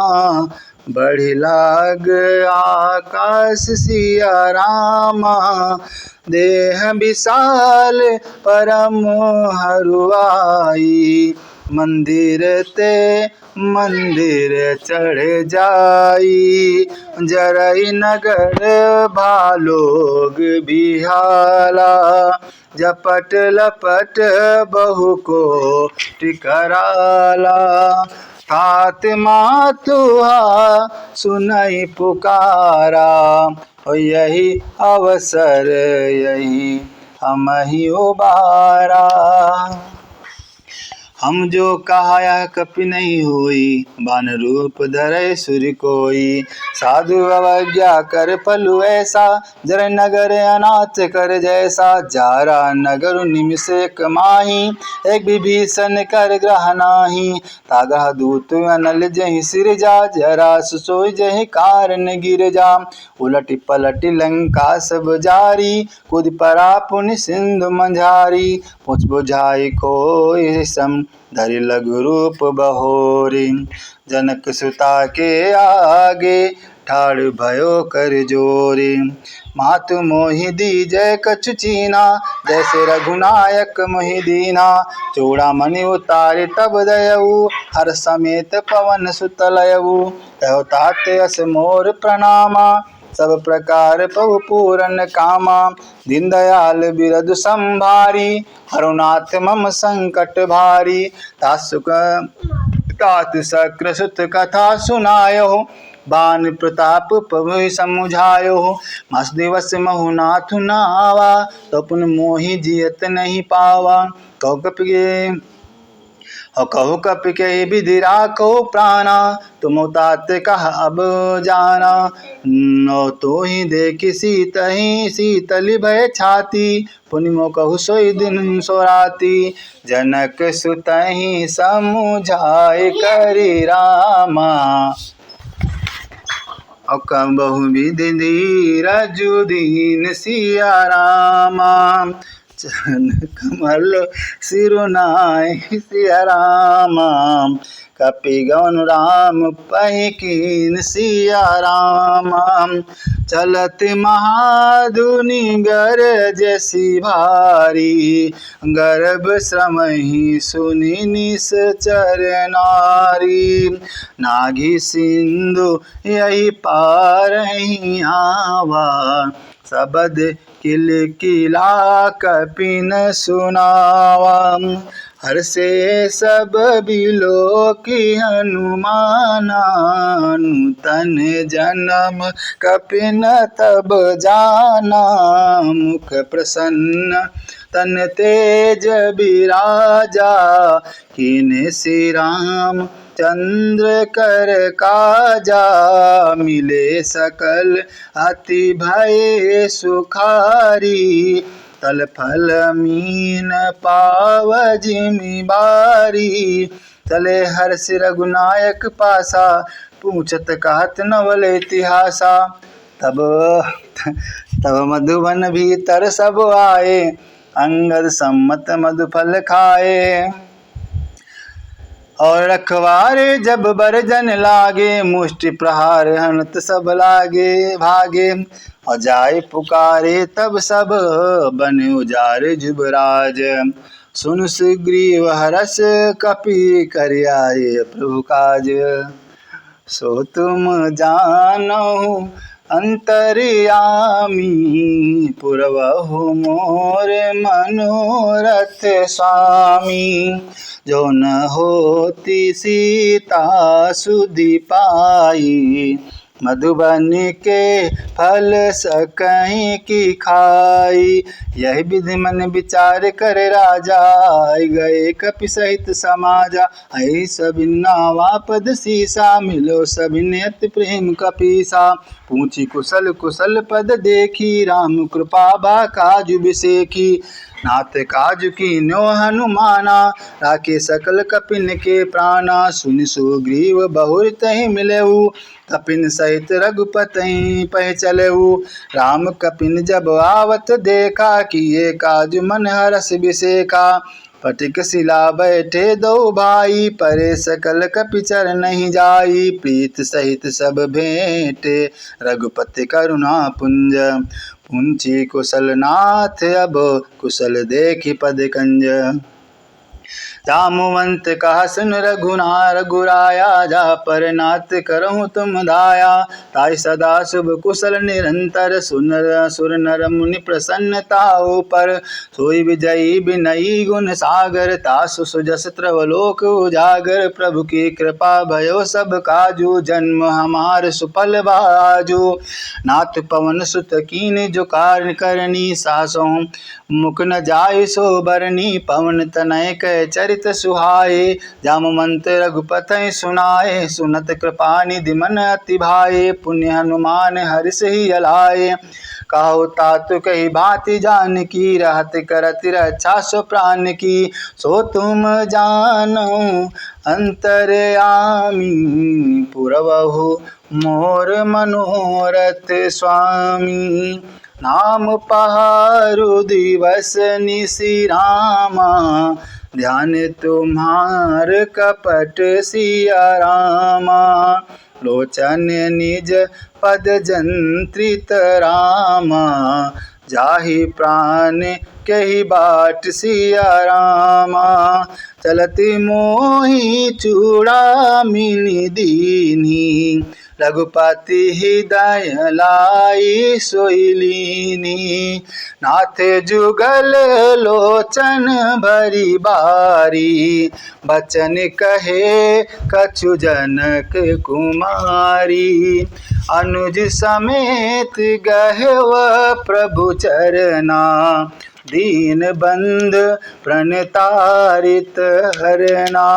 बढ़ि लाग आकाश सिया रामा। देह विशाल परम हरुआई। मंदिर ते मंदिर चढ़ जाई। जरई नगर भालोग बिहाला। झपट लपट बहु को टिकराला। तात मातुहा सुनई पुकारा। यही अवसर यही हमहि उबारा। हम जो कहा कपि नहीं होई। बान रूप धरे सुर कोई। साधु अवज्ञा कर पलु ऐसा। जर नगर अनाथ कर जैसा। जारा नगर निमिष माही। एक विभीषण कर ग्रह नाही। ताग्रह दूत अनल जहि सिर जा। जरा सोई जहि कारण गिर जा। उलटि पलटि लंका सब जारी। कूद पड़ा पुनि सिंधु मंझारी। पुछ बुझाई खोई सम धरि लघु रूप बहोरी। जनक सुता के आगे ठाड़ भयो कर जोरी। मातु मोहि दीजय कछु चीना, जैसे रघुनायक मोहि दीना। चूड़ामणि उतारि तब दयऊ, हर समेत पवन सुत लयऊ। तहो तात अस मोर प्रणामा, सब प्रकार प्रभु पूरन कामा। दीन दयाल बिरधु संभारी, हरुनाथ मम संकट भारी। तात शक्र सुत कथा सुनायो, बान प्रताप प्रभु समुझायो। मस दिवस महु नाथु नावा, तो पुन मोहि जियत नहीं पावा। कहु कपि के विधि राखो प्राणा, तुम तात कह अब जाना। नो तो ही देखि शीतल भय छाती, पुनि मो कहु सोई दिन सो राती। जनक सुतहि समुझाए करि रामा, कहु विधि धीरजु दीन सिया रामा। चरण कमल सिरुनाय सिया रामा, कपि गौन राम पहि कीन सिया रामा। चलत महाधुनि गरजसि भारी, गर्भ श्रमहि सुनि निश्चर नारी। नाघि सिंधु यही पारहि आवा, सबद किलकिला कपिन सुनावा। हर्षे सब बिलो की हनुमाना, नूतन जन्म कपिन तब जाना। मुख प्रसन्न तन तेज बिराजा, कीन्हे श्री राम चंद्र कर काजा। मिले सकल अति भय सुखारी, तल फल मीन पाव जिमि बारी। चले हर्ष रघुनायक पासा, पूछत कहत नवल इतिहासा। तब मधुबन भीतर सब आए, अंगद सम्मत मधुफल खाए। और रखवारे जब बरजन लागे, मुष्टि प्रहार हनत सब लागे भागे। और जाय पुकारे तब सब, बन उजारे जुबराज। सुन सुग्रीव हरष कपि कर आए प्रभु काज। सो तुम जानहु अंतर्यामी, पुरवहु मोर मनोरथ स्वामी। जो न होती सीता सुधि पाई, मधुबन के फल सकहीं की खाई। यही विधि मन विचार कर राजा, गए कपि सहित समाजा। आई सबिन नावा पद सीसा, मिलो सबिन अति प्रेम कपीसा। पूछी कुशल कुशल पद देखी, राम कृपा बा काजु बिसेखी। नाथ काजु कीन्यो हनुमाना, राखे सकल कपिन के प्राणा। सुनि सुग्रीव बहुर तहि मिलेऊ, कपिन सहित रघुपति पह चलेऊ। राम कपिन जब आवत देखा, किए काजु मन हरष बिसेखा। पटिक शिला बैठे दो भाई, परे सकल कपि चर नहीं जाई। प्रीत सहित सब भेंटे, रघुपति करुणा पुंज। पुंची कुशल नाथ अब, कुशल देखि पद कंज। जामुवंत कहा सुन रघुराया, जा पर नाथ करहु तुम दाया। ताई सदा शुभ कुशल निरंतर, सुर नर मुनि प्रसन्नता ऊपर। सोई विजयी बिनयी गुण सागर, तासु सुजस त्रवलोक उजागर। प्रभु की कृपा भयो सब काजू, जन्म हमार सुफल बाजू। नाथ पवन सुत कीन जो कार्य करनी, सासों मुख न जाय सो बरनी। पवन तनय कै चरित सुहाए, जामवंत रघुपति सुनाए। सुनत कृपा निधि मन अति भाए, पुण्य हनुमान हर्ष ही अलाए। कहो तातु कही भांति जानकी, रहत करत रक्षा सो प्राण की। सो तुम जानो अंतर्यामी, पुरवहु मोर मनोरथ स्वामी। नाम पहारु दिवस निशि रामा, ध्यान तुम्हार कपट सिया रामा। लोचन निज पद जंत्रित रामा। जाहि प्राण कही बाट सिया रामा। चलति मोहि चूड़ामणि दीन्ही। रघुपति हृदय लाई सोई लीनी। नाथ जुगल लोचन भरी बारी। बचन कहे कछु जनक कुमारी। अनुज समेत गहव प्रभु चरना। दीन बंध प्रणतारित हरना।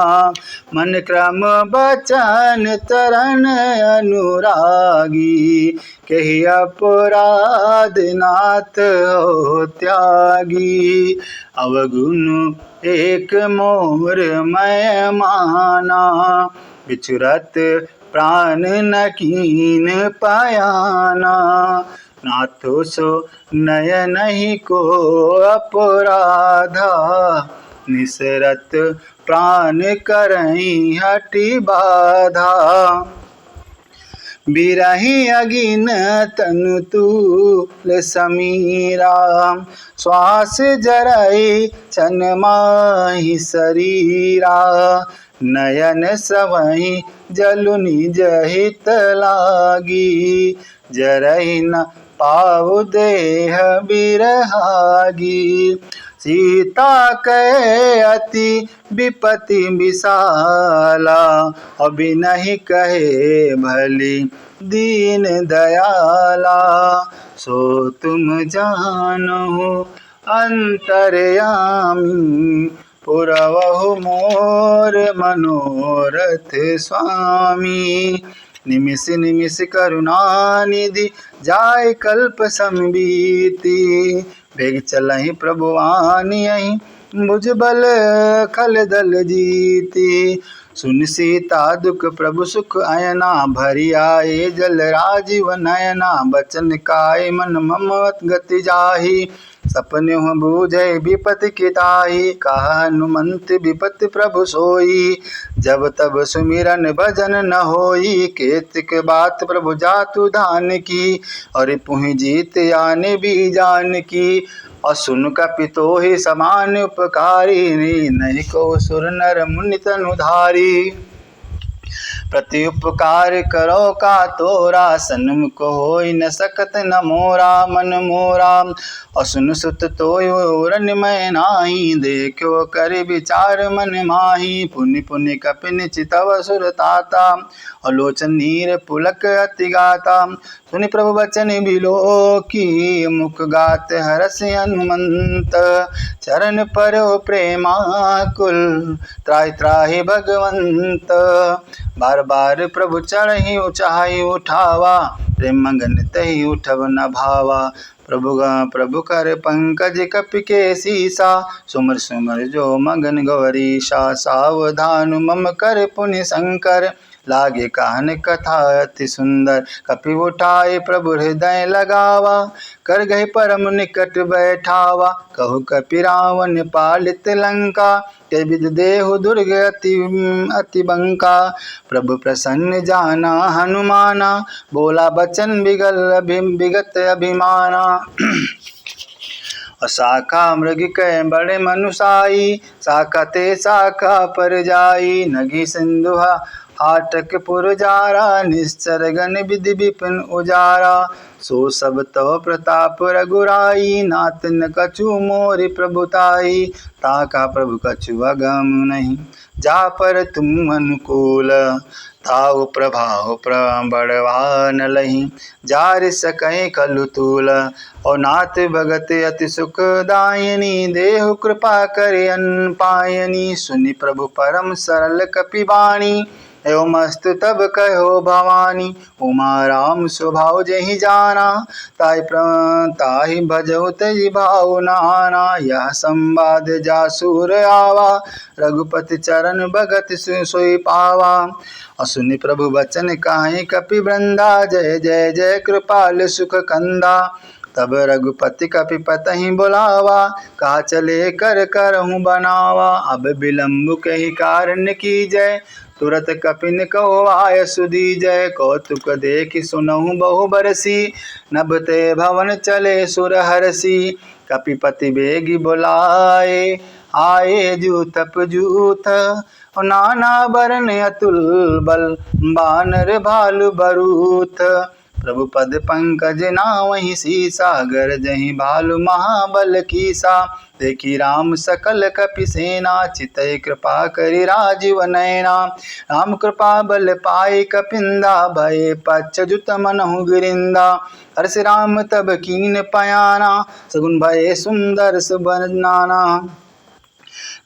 मन क्रम बचन चरण अनुरागी। कही अपराध नाथ हो त्यागी। अवगुण एक मोर मैं माना। बिचुरत प्राण न कीन पायाना। नाथो सो नय नहीं को अपराधा। निसरत प्राण करहीं हटि बाधा। बिरही अगिन तनु तूल समीरा। श्वास जरई छन माहि शरीरा। नयन सवहि जलु निज हित लागी। जरहि न पाउ देह बिरहागी। सीता कहे अति विपति विशाला। अबिनहि कहे भली दीन दयाला। सो तुम जानहु अंतर्यामी। पुरवहु मोर मनोरथ स्वामी। निमिष निमिष करुणा निधि। जाय कल्प संबीति। बेग चलहि प्रभु आनियहि। भुजबल खल दल जीति। सुन सीता दुख प्रभु सुख अयना। भरी आए जल राजीव नयना। बचन काय मन ममवत गति जाहि। सपनेहु बूझै विपति की ताहि। कहा हनुमंत विपति प्रभु सोई। जब तब सुमिरन भजन न होई। केतक बात प्रभु जातु धान की। और पुहि जीत आने भी जान की। और सुन कपितोहि समान उपकारी। नहीं को सुर नर मुनि तनुधारी। प्रति उपकार करो का तोरा। सन्मुख होई न सकत न मोरा मन मोरा। और सुन सुत तोय उरन मैं नाही। देखो कर विचार मन माही। पुनि पुनि कपिन चितव सुर ताता। और लोचन नीर पुलक अति गाता। सुनि प्रभु बचन बिलोकी। मुख गात हरस हनुमंत। चरण परो प्रेमाकुल। त्राहि त्राहि भगवंत। बार बार प्रभु चढ़हि ऊँचाई उठावा। प्रेम मगन तहि उठब न भावा। प्रभु कर पंकज कपि के सीसा। सुमर सुमर जो मगन गौरीशा। सावधान मम कर पुनि शंकर। लागे कहन कथा अति सुंदर। कपि उठाए प्रभु हृदय लगावा। कर गए परम निकट बैठावा। कहु कपि रावण पालित लंका। ते विद देहु दुर्ग अति बंका। प्रभु प्रसन्न जाना हनुमाना। बोला बचन विगत अभिमाना। शाखा मृग कै बड़े मनुसाई। शाखा ते शाखा पर जाई। नगी सिंधुहा हाटक पुरजारा। निश्चर गण विधि विपिन उजारा। सो सब तो प्रताप रघुराई। नाथ न कछु मोरि प्रभुताई। ताका प्रभु कछु अगम नहीं। जा पर तुम अनुकूल। ताऊ प्रभाव बड़वान लही। जार सकहि कलु तूल। और नाथ भगत अति सुखदायिनी। देहु कृपा करे अन पायनी। सुनि प्रभु परम सरल कपिवाणी। एवं मस्त तब कहो भवानी। उमा राम स्वभाव जहि जाना। ताहि भजहु तहि भाव नाना। यह संवाद जासुर आवा। रघुपति चरण भगत सोई पावा। असुनि प्रभु बचन काहि कपि वृंदा। जय जय जय कृपाल सुख कंदा। तब रघुपति कपिपतहि बुलावा, कहा चले कर करहूँ बनावा। अब विलम्ब कही कारण कीजय, तुरत कपिन कहो आय सुदीजय। कौतुक देखि सुनहु बहु बरसी, नभ ते भवन चले सुर हरसी। कपिपति बेगी बुलाए, आए जूथप जूथ, नाना बरन अतुल बल, बानर भालु बरूथ। प्रभु पद पंकज नावहि सीसा, गरजहि भालु महाबल कीसा। देखी राम सकल कपि सेना, चितहि कृपा करि राजीव नयना। राम कृपा बल पाई कपिंदा, भये पच्चजुत मनहु गिरिंदा। हर्ष राम तब कीन पयाना, सगुन भये सुंदर सुबरनाना।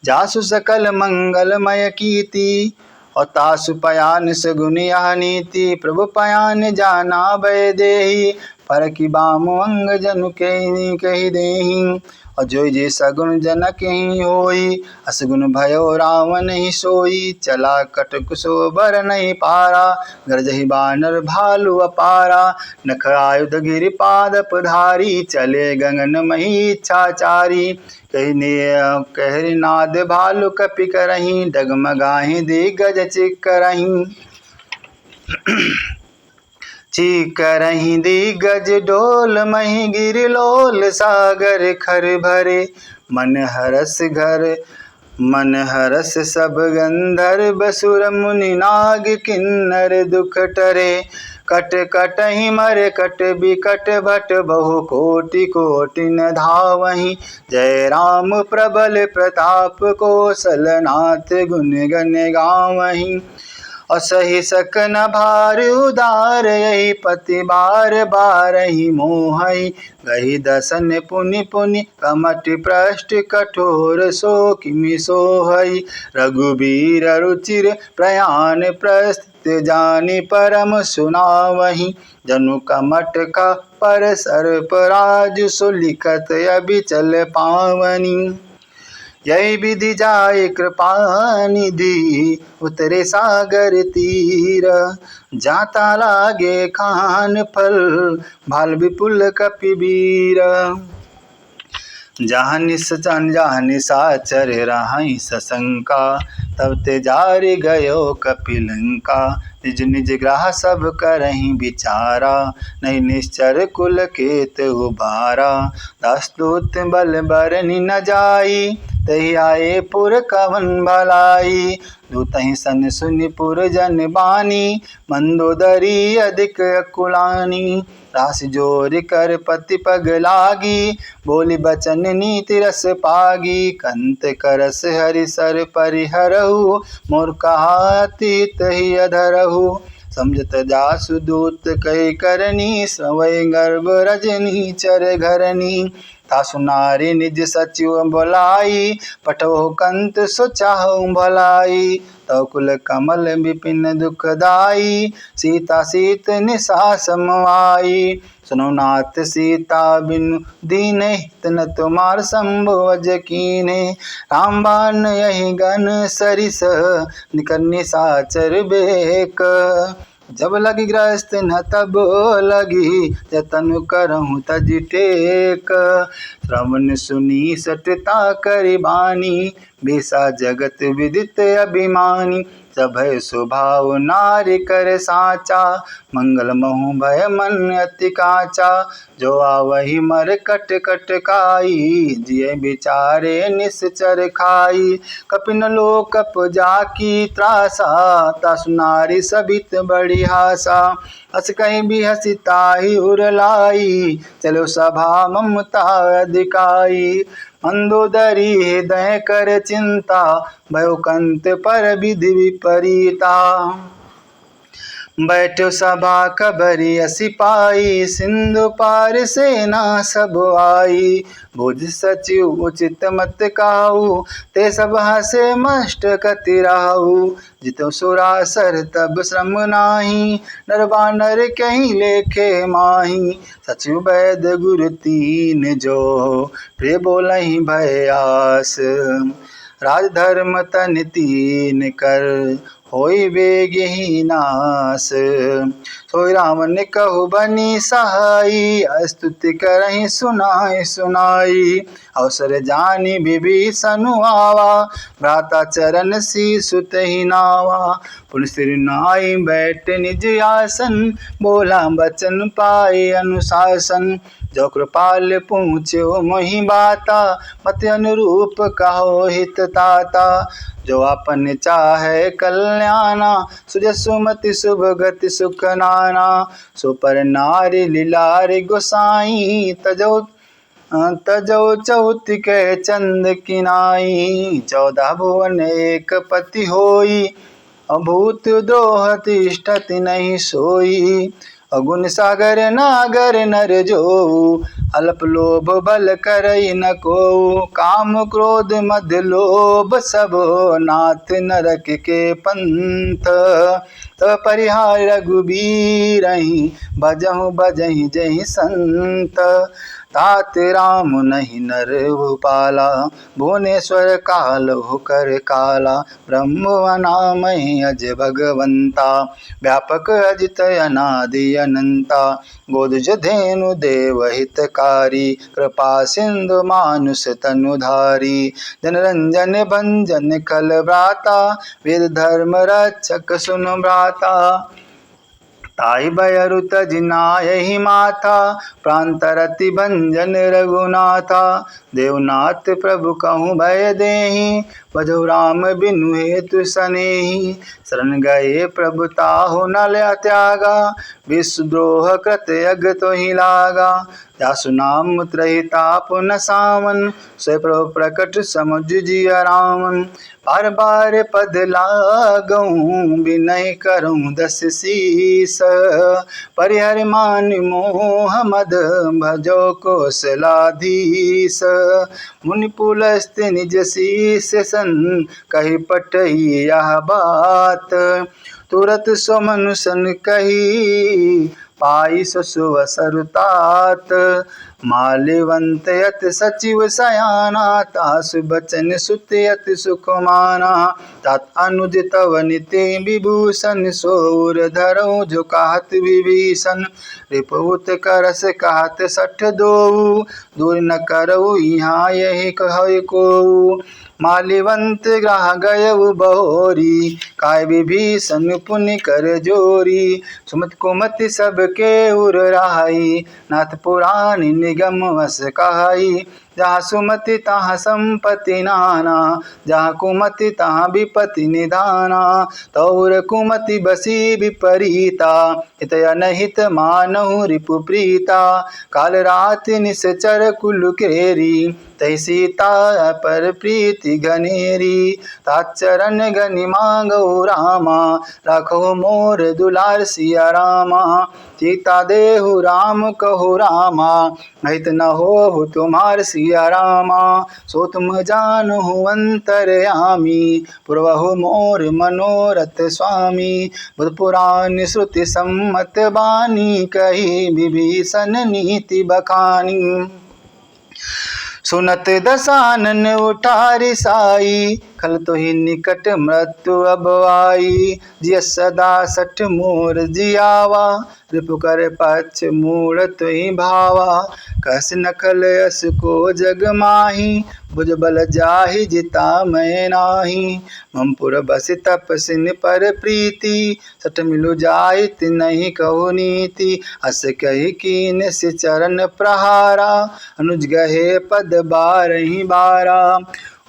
जासु सकल मंगलमय कीर्ति, और तासु पयान सगुन यह नीति। प्रभु पयान जाना भय देहि, फरकि बामु अंग जनु कहि देहि। और जो जे सगुन जनक ही होई, असगुन भयो रावण ही सोई। चला कटक सो बर नहीं पारा, गरजहि बानर भालु अपारा। नख आयुध गिरिपाद पधारी, चले गगन मही इच्छाचारी। कहरि नाद भालु कपि करहीं, डगमगाहि दिग्गज चिक्करहीं। चिक्करहीं दिग्गज डोल मही, गिरिलोल सागर खर भरे। मन हरस सब गंधर्व सुर मुनि नाग किन्नर दुख टरे। कट कटहि मर कट बिकट भट, बहु कोटि कोटि न धावहीं। जय राम प्रबल प्रताप, कौशलनाथ गुण गण गावहीं। असहि सकन भार उदार, यही पति बार बारहि मोहई। गही दसन पुनि पुनि, कमट पृष्ठ कठोर सो किमि सोहई। रघुबीर रुचिर प्रयाण प्रस्थित, जानि परम सुनावहीं। जनु कमट का पर सर्प राजु, सुलिखत अबिचल पावनी। यही विधि जाय कृपा निधि, उतरे सागर तीर। जाता लागे खान फल, भाल विपुल कपिवीर। जहाँ निशाचर रहाई सशंका, तब ते जारि गयो कपिलंका। निज निज ग्रह सब करहीं विचारा, नहीं निश्चर कुल केत उबारा। दासदूत बल बरनि न जाई, तहि आए पुर कवन भलाई। दूतहि सन सुनि पुर जन बानी, मंदोदरी अधिक अकुलानी। रास जोर कर पति पग लागी, बोली बचन नीति रस पागी। कंत करस हरि सर परिहरहु, मोर कहातीत ही अधरहु। समझत जासु दूत कही करनी, सवै गर्भ रजनी चर घरनी। तासु नारी निज सचिव बुलाई, पठो कंत सो चाहु भलाई। तव कुल कमल विपिन दुखदाई, सीता सीत निशा समाई। सुनो नाथ सीता बिनु दीनहि, न तुमार शंभु अज कीन्हे। राम बाण यही गन सरिस, निकर निशाचर बेक। जब लगी ग्रस्त न तब लगी, जतन करहूँ तज टेक। श्रवण सुनी सटता करि बानी, बिसा जगत विदित अभिमानी। सभय स्वभाव नारी कर साचा, मंगल महु भय मन अति काचा। जो आवहि मर कट कट काई, जिय बिचारे निश्चर खाई। कपिन लोकप जाकी त्रासा, तासु नारी सबित बड़ी हासा। हस कहीं भी हसी ताहि उरलाई, चलो सभा ममता अधिकाई। मंदोदरी हृदय कर चिंता, भयो कंत पर विधि विपरीता। बैठो सभा खबरी सिपाही, सिंधु पार सेना सब आई। भुज सचिव उचित मत काहू, ते सब हसे मष्ट कति राहू। जितो सुरासर तब श्रम नाही, नर बानर कहीं लेखे माही। सचिव वैद गुरु तीन जो, प्रिय बोलहि भय आस। राजधर्म तन तीन कर, होई बेगहि नास। सोई राम ने कहु बनी सहाई, स्तुति करहि सुनाई सुनाई। अवसर जानी विभीषण आवा, भ्राता चरण शीसु तहि नावा। पुनि सिर नाई बैठ निज आसन, बोला बचन पाए अनुशासन। जो कृपाल पूछो मोहि बाता, मति अनुरूप कहो हित ताता। जो आपन चाहे कल्याणा, सुजय सुमति शुभ गति सुख नाना। सो पर नारी लीलारि गोसाई, तजौ चौति के चंद किनाई। 14 भुवन एक पति होई, अभूत द्रोह तिष्ठति नहीं सोई। अगुन सागर नागर नर जोऊ, अल्प लोभ बल करई न कोऊ। काम क्रोध मद लोभ सब, नाथ नरक के पंथ। तब परिहार रघुबीरहि, भजहु भजहि जहि संत। तात राम नहीं नर भूपाला, भुवनेश्वर कालहु कर काला। ब्रह्म अनामय अज भगवंता, व्यापक अजित अनादि अनंता। गोदुज धेनु देव हितकारी, कृपा सिंधु मानुष तनुधारी। जनरंजन भंजन खल भ्राता, वेद धर्म रक्षक सुन भ्राता। ताहि भयरु तजि नायहि माथा, प्रांतरति भंजन रघुनाथा। देवनाथ प्रभु कहूँ भय देहि, भजहु राम बिनु हेतु सनेहि। शरण गए प्रभु ताहु न त्यागा, विश्वद्रोह कृत यज्ञ तोहि लागा। जासु नाम त्रहि ताप न सावन, सोई प्रभु प्रकट समुझ जिया रामन। बार बार पद लागऊँ, विनय करऊँ दस शीस। परिहर मान मोह मद, भजो कौशलाधीश। मुनि पुलस्त निज शीस सन, कहि पठई यह बात। तुरत सो मनुष्य कही, पाई ससुव सरुतात। माल्यवंत यति सचिव सयाना, तासु बचन सुत यति सुख माना। तात अनुज तव निति विभूषण, सोर धरऊ जो कहत विभीषण। रिपुत करस कहत 62, दूर न करऊ यहाँ यही कहै कोऊ। माल्यवंत ग्रह गयऊ बहोरी, काय विभीषण पुनि कर जोरी। सुमति कुमति सबके उर राही, नाथ पुराण निगम वस कहाई। जहाँ सुमति तहाँ संपत्ति नाना, जहाँ कुमति तहाँ विपत्ति निधाना। तौर कुमति बसी विपरीता, हित अनहित मानहु रिपु प्रीता। काल रात निश्चर कुल केरी, तहि सीता पर प्रीति घनेरी। तात चरण गनि मांगो रामा, राखो मोर दुलार सिया रामा। सीता देहु राम कहो रामा, हित न हो तुम्हार सिया रामा। सो तुम जानहु अंतरयामी, पुरवहु मोर मनोरथ स्वामी। बुध पुराण श्रुति सम्मत बानी, कही विभीषण नीति बखानी। सुनत दसानन उठारि साई, खल तोहि निकट मृत्यु अब आई। जिय सदा सठ मोर जियावा, रिपु कर पक्ष मूढ़ तुहि भावा। कस नखल यस को जग माही, भुज बल जाहि जिता मैं नाही। ममपुर बसि तपसिन पर प्रीति, सठ मिलु जाहि तिनहि कहु नीति। अस कहि कीन से चरण प्रहारा, अनुज गहे पद बारहि बारा।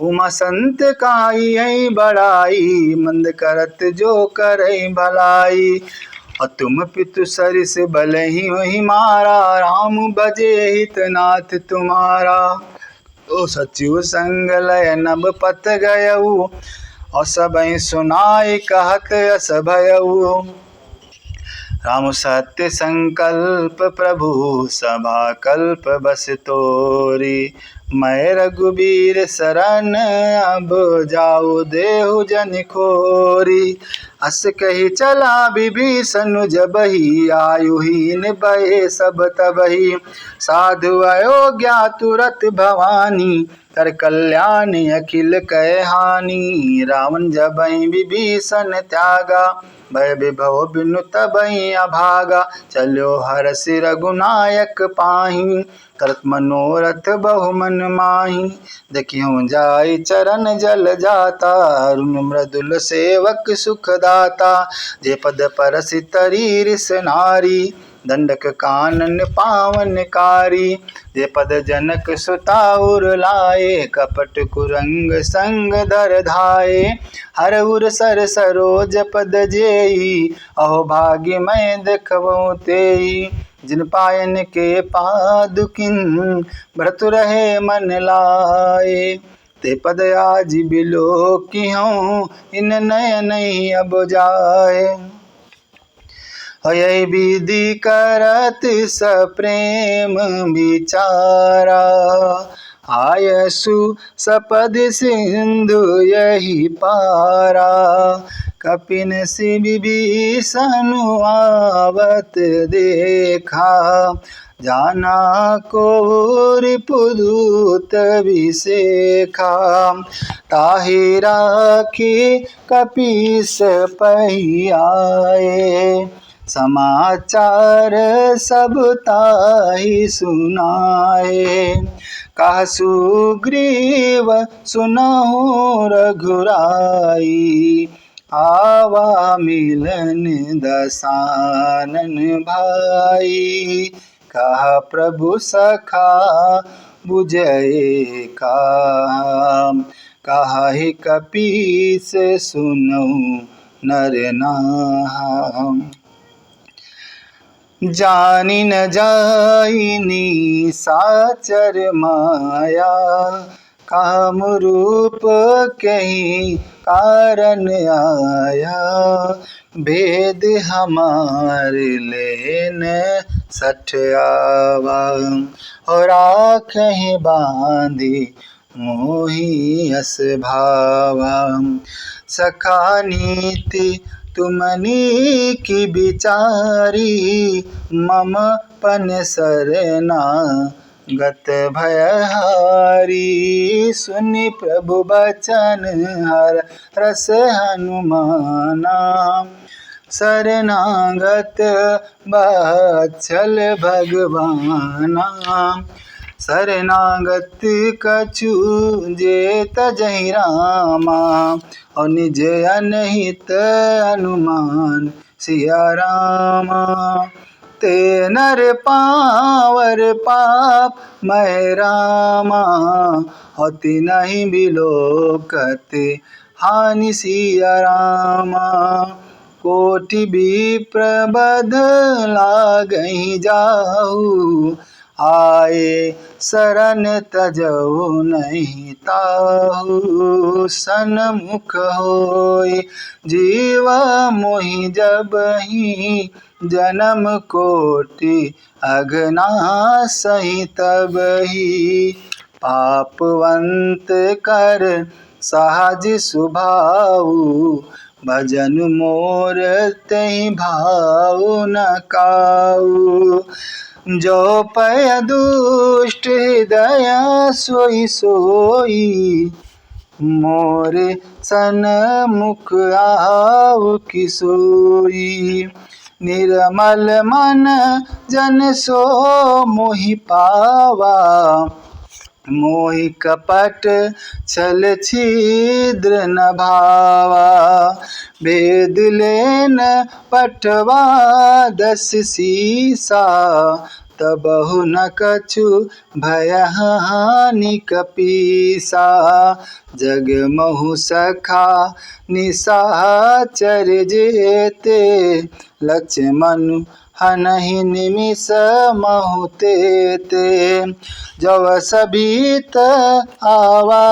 उमा संत काई है बड़ाई, मंद करत जो करई भलाई। और तुम पितु सरिस बलहि वही मारा, राम बजे हित नाथ तुम्हारा। ओ सचिव संग लय नभ पत गयऊ, और सबहि सुनाई कहत अस भयऊ। राम सत्य संकल्प प्रभु सभा कल्प बस तोरी। मैं रघुबीर शरण अब जाऊ देहु जन खोरी। अस कही चला विभीषण जबहि, आयुहीन भये सब तबहि। साधु अयोग्या तुरत भवानी, कर कल्याण अखिल कह हानि। रावण जबहि विभीषण त्यागा, भय विभव बिनु तबहि अभागा। चलो हरष रघुनायक पाहि, करत मनोरथ बहु मन माहि। देखियो जाय चरण जल जाता, अरुण मृदुल सेवक सुख दाता। जे पद परसि तरी रिस नारी, दंडक कानन पावन कारी। जे पद जनक सुता उर लाए, कपट कुरंग संग दर धाये। हर उर सर सरोज पद जेई, अहो भाग्य मैं देखबो तेई। जिन पायन के पादुकिन, भ्रतु रहे मन लाए। ते पद आज बिलो किहूँ, इन नयन अब जाए। यही विधि करत सप्रेम विचारा, आयसु सपद सिंधु यही पारा। कपिन सि विभीषण आवत देखा, जाना को रिपुदूत विसेखा। ताहि राखी कपीस पही आए, समाचार सब ताहि सुनाए। कहा सुग्रीव सुनहु रघुराई, आवा मिलन दसानन भाई। कहा प्रभु सखा बुझे कहा, कहा कपीस सुनहु नर नाम। जानि न जाइनी साचर माया, काम रूप कहीं कारण आया। भेद हमार लेन सठ आवा, और आँखें बांधी मोही अस भावा। सखा नीति तुमनी की विचारी, मम पन सरना गत भयहारी। सुनि प्रभु बचन हर रस हनुमाना, शरणागत बत्सल भगवाना। शरणागत कछु जे तजहि रामा, और निज अनहित हनुमान सिया रामा। ते नर पावर पाप मैं रामा, होती नहीं बिलोकत हानि सिया रामा। कोटि विप्र बध लागहि जाहु, आए शरण तजहु नहीं ताहु। सन्मुख होय जीव मोहि जबहि, जन्म कोटि अघनासहि तबहि। पापवंत कर सहज सुभाऊ, भजन मोर तहि भाऊ न काऊ। जो पय दुष्ट हृदय सोई सोई, मोरे सन्मुख आऊ की सोई। निर्मल मन जन सो मोहि पावा, मोहि कपट छल छिद्र न भावा। भेद लेन पठवा 10 सीसा, तबहु न कछु भय हानि कपीसा। जग महु सखा निशाचर जेते, लक्ष्मण हनहि निमिष महु तेते। जव सबित आवा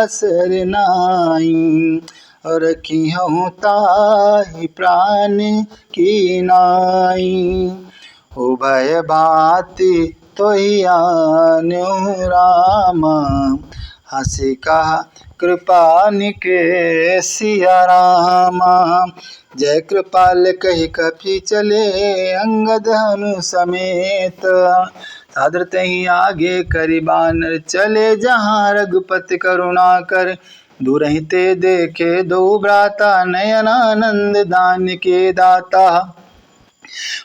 सरनाई, और किहूँ ताहि प्राण की नाई। उभय भांति तोहि आन्यो रामा, हंसी कहा कृपा निके सिया रामा। जय कृपाल कहि कपि चले, अंगद हनु समेत। सादर ही आगे करी बानर चले जहाँ रघुपति करुणा कर। दूर ही ते देखे दो भ्राता नयनानंद दान के दाता।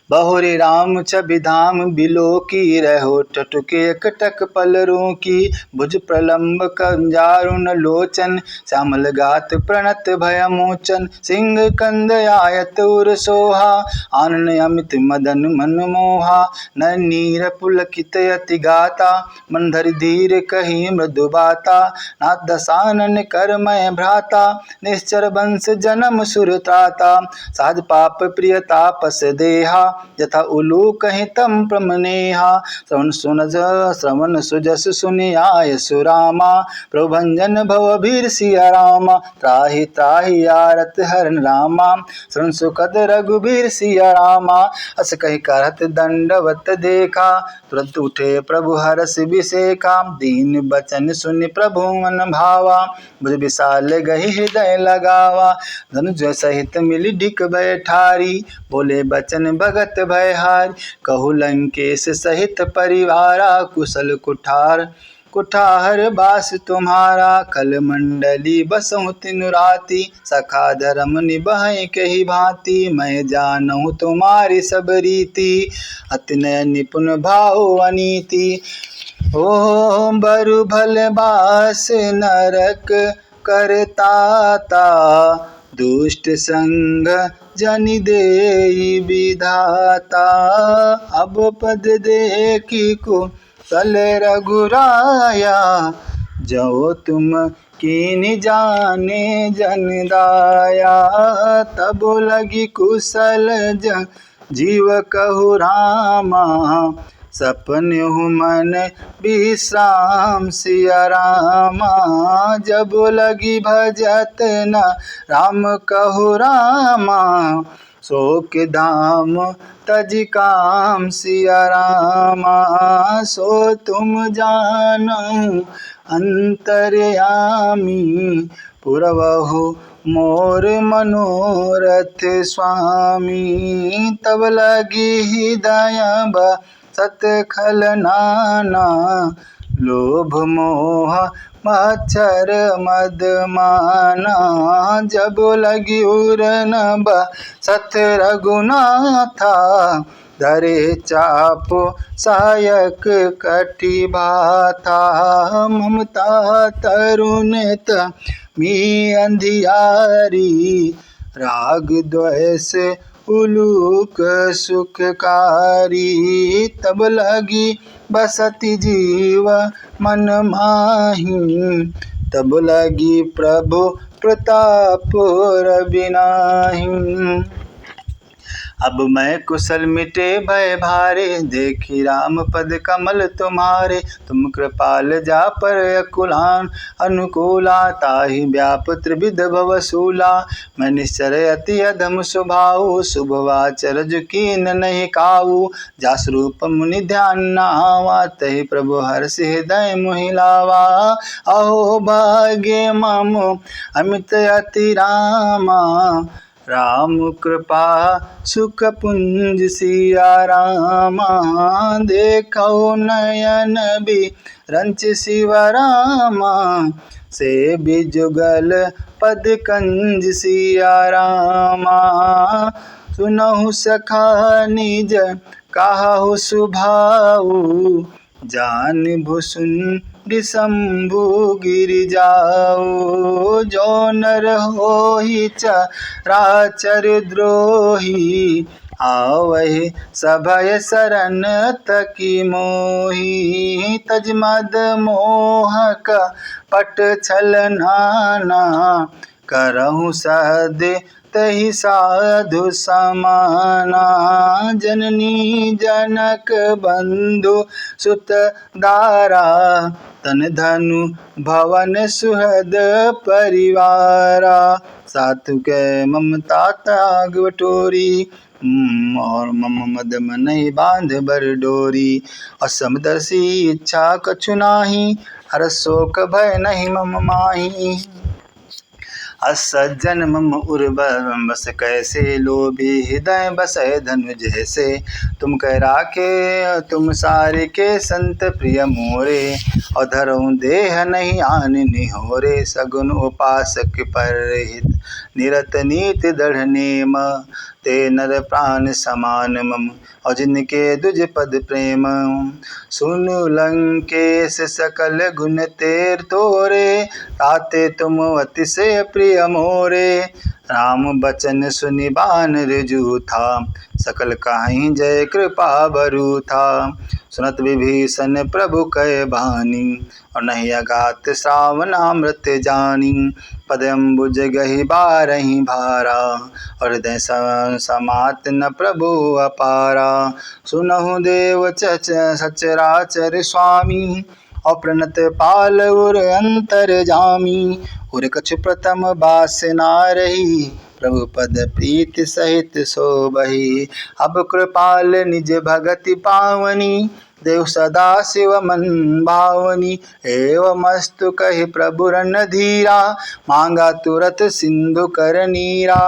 बहुरी राम छवि धाम बिलो की रहो टटुके कटक पलरों की। भुज प्रलंब कंजारुण लोचन श्यामल गात प्रणत भय मोचन। सिंह कंद आयत उर सोहा आनन अमित मदन मन मोहा। ननीर पुलकित अति गाता मनधर धीर कही मृदु बाता। नाथ दसानन कर मय भ्राता निश्चर वंश जन्म सुर त्राता। साध पाप प्रिय तापस देहा यथा उलू कहीं तम प्रमनेहा। श्रवण सुजस सुनि आय सुरामा प्रभंजन भव भीर सिया रामा। त्राहि त्राहि आरत हरण रामा श्रवण सुखद रघुबीर सिया रामा। अस कहि करत दंडवत देखा तुरंत उठे प्रभु हरष बिसेका। दीन बचन सुनि प्रभु मन भावा भुज विशाल गहि हृदय लगावा। धनुष सहित मिली ढिक बैठारी बोले बचन भगत भयहारी। कहु लंकेश सहित परिवारा कुशल कुठार कुठार बास तुम्हारा। कल मंडली बसहु तिनु राती सखा धर्म निभाए कही भांति। मैं जानहु तुम्हारी सब रीति अति नय निपुण भाव अनीति। ओ बरु भल बास नरक करताता दुष्ट संग जनि देई विधाता। अब पद देखी को सल रघुराया जो तुम कीन जाने जन दाया। तब लगी कुशल जन जीव कहु रामा सपन हूँ मन विश्राम सिया रामा। जब लगी भजत न राम कहु रामा शोक धाम तज काम सिया रामा। सो तुम जानहु अंतर्यामी पुरवहु मोर मनोरथ स्वामी। तब लगी हृदय सत खल नाना लोभ मोह मच्छर मद माना। जब लगी उरन सत रघुनाथा धरे चाप सायक कटि भाथा। ममता तरुणत मी अंधियारी राग द्वेष उलूक सुखकारी। तब लगी बसति जीव मन माही तब लगी प्रभु प्रताप रविनाही। अब मैं कुशल मिटे भय भारे देखी राम पद कमल तुम्हारे। तुम कृपाल जा पर अकुलान अनुकूला ताहि व्याप त्रिविध भवसूला। मैं निश्चर अति अधम स्वभाव शुभ वाचर कीन नहीं काऊ। जास रूप मुनि ध्यान न आवा तहि प्रभु हर्ष हृदय मोहिलावा। अहो भाग्य मम अमित अति रामा राम कृपा सुख पुंज सिया रामा। देखो नयन भी रंच शिव रामा से बिजुगल पद कंज सिया रामा। सुनहु सखा निज कहु सुभाऊ जान भुसुन शंभु गिर जाओ। जो नर होहि चराचर द्रोही आवहि सभय शरण तकी मोही। तज मद मोहक पट छल नाना करहु सद तहि साधु समाना। जननी जनक बंधु सुत दारा तन धनु भवन सुहद परिवारा। साधु के ममता त्याग बटोरी और मम मद मन बांध बर डोरी। असमदर्शी इच्छा कछु नाही हर शोक भय नहीं मम माही। असज्जन मम उर्वर बस कैसे, लोभी हृदय बसै धनु जैसे। तुम कह राखे तुम सारे के संत प्रिय मोरे, और धरऊँ देह नहीं आन निहोरे। सगुन उपासक परहित निरत नीति दृढ़ नेम, ते नर प्राण समान मम और जिनके दुज पद प्रेम। सुनु लंकेश सकल गुण तेर तोरे, ताते तुम अतिशय प्रिय मोरे। राम बचन सुनि बानर जू था, सकल काहीं जय कृपा बरु था। सुनत विभीषण प्रभु कह बानी, और नहीं अगात श्रावणामृत जानी। पद अम्बुज गहि बारहि भारा, और हृदय समात न प्रभु अपारा। सुनहु देव सचराचर स्वामी, और प्रणत पाल उर अंतर जामी। उर कछु प्रथम बास ना रही, प्रभु पद प्रीति सहित सोबही। अब कृपाल निज भगति पावनी, देव सदा शिव मन भावनी। एवमस्तु कहि प्रभु रणधीरा, मांगा तुरत सिंधु कर नीरा।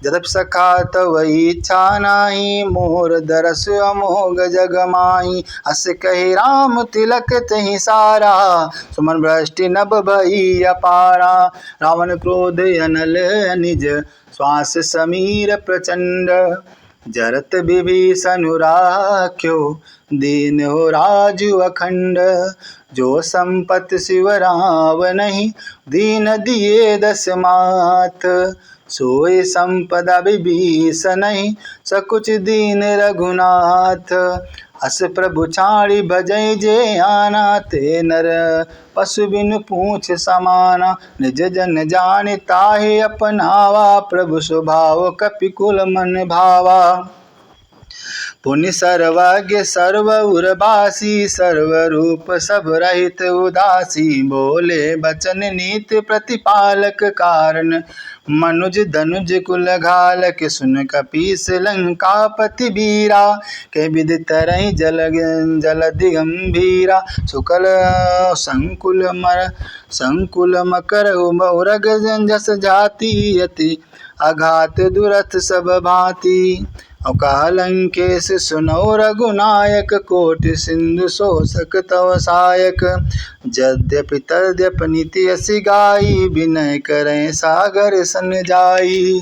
जदप सखा तव इच्छा नाही, मोर दरस अमोघ जग माही। अस कहि राम तिलक तहि सारा, सुमन भ्रष्टि नभ भई अपारा। रावण क्रोध अनल निज, श्वास समीर प्रचंड। जरत विभीषण राख्यो, दीन हो राजु अखंड। जो संपत शिव रावनहि, दीन दिए दस माथ। सोई संपदा विभीषणहि, सकुच दीन रघुनाथ। अस प्रभु छाड़ी भजै जे आना, ते नर पशु बिनु पूछ समाना। निज जन जानि ताहि अपनावा, प्रभु स्वभाव कपिकुल मन भावा। पुनि सर्वज्ञ सर्व उर्वासी, सर्वरूप सब रहित उदासी। बोले बचन नीति प्रतिपालक, कारण मनुज धनुज कुल घालक। सुन कपीस लंकापति बीरा, के विधि तरहि जलधि गंभीरा। सुकल संकुल मकर उरग जस जाति, अति अघात दुरथ सब भांति। और कहा लंकेश सुनो रघुनायक, कोटि सिंधु शोषक तव सहायक। यद्यपि तद्यप नीति असी गाई, विनय करें सागर सन जाई।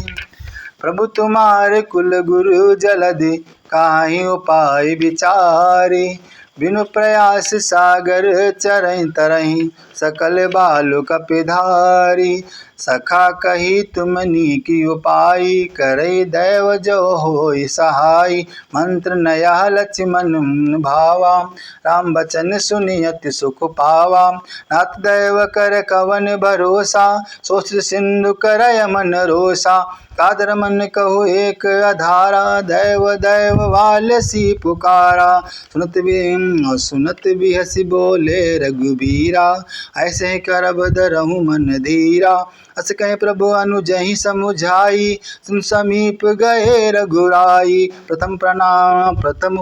प्रभु तुम्हारे कुल गुरु जलधि, काहि उपाय विचारी। बिनु प्रयास सागर चरहि तरहि, सकल बालु कपिधारी। सखा कही तुम नीकी उपाय, करई दैव जो होई सहाय। मंत्र नया लक्ष्मण भावा, राम बचन सुनि अति सुख पावा। नाथ दैव कर कवन भरोसा, सोच सिंधु करय मन रोसा। कादर मन कहु एक अधारा, दैव दैव वालसी पुकारा। सुनत भी हसी बोले रघुबीरा, ऐसे ही करब धरहु मन धीरा। अस कहे प्रभु अनुजहि समुझाई, तुम समीप गए रघुराई। प्रथम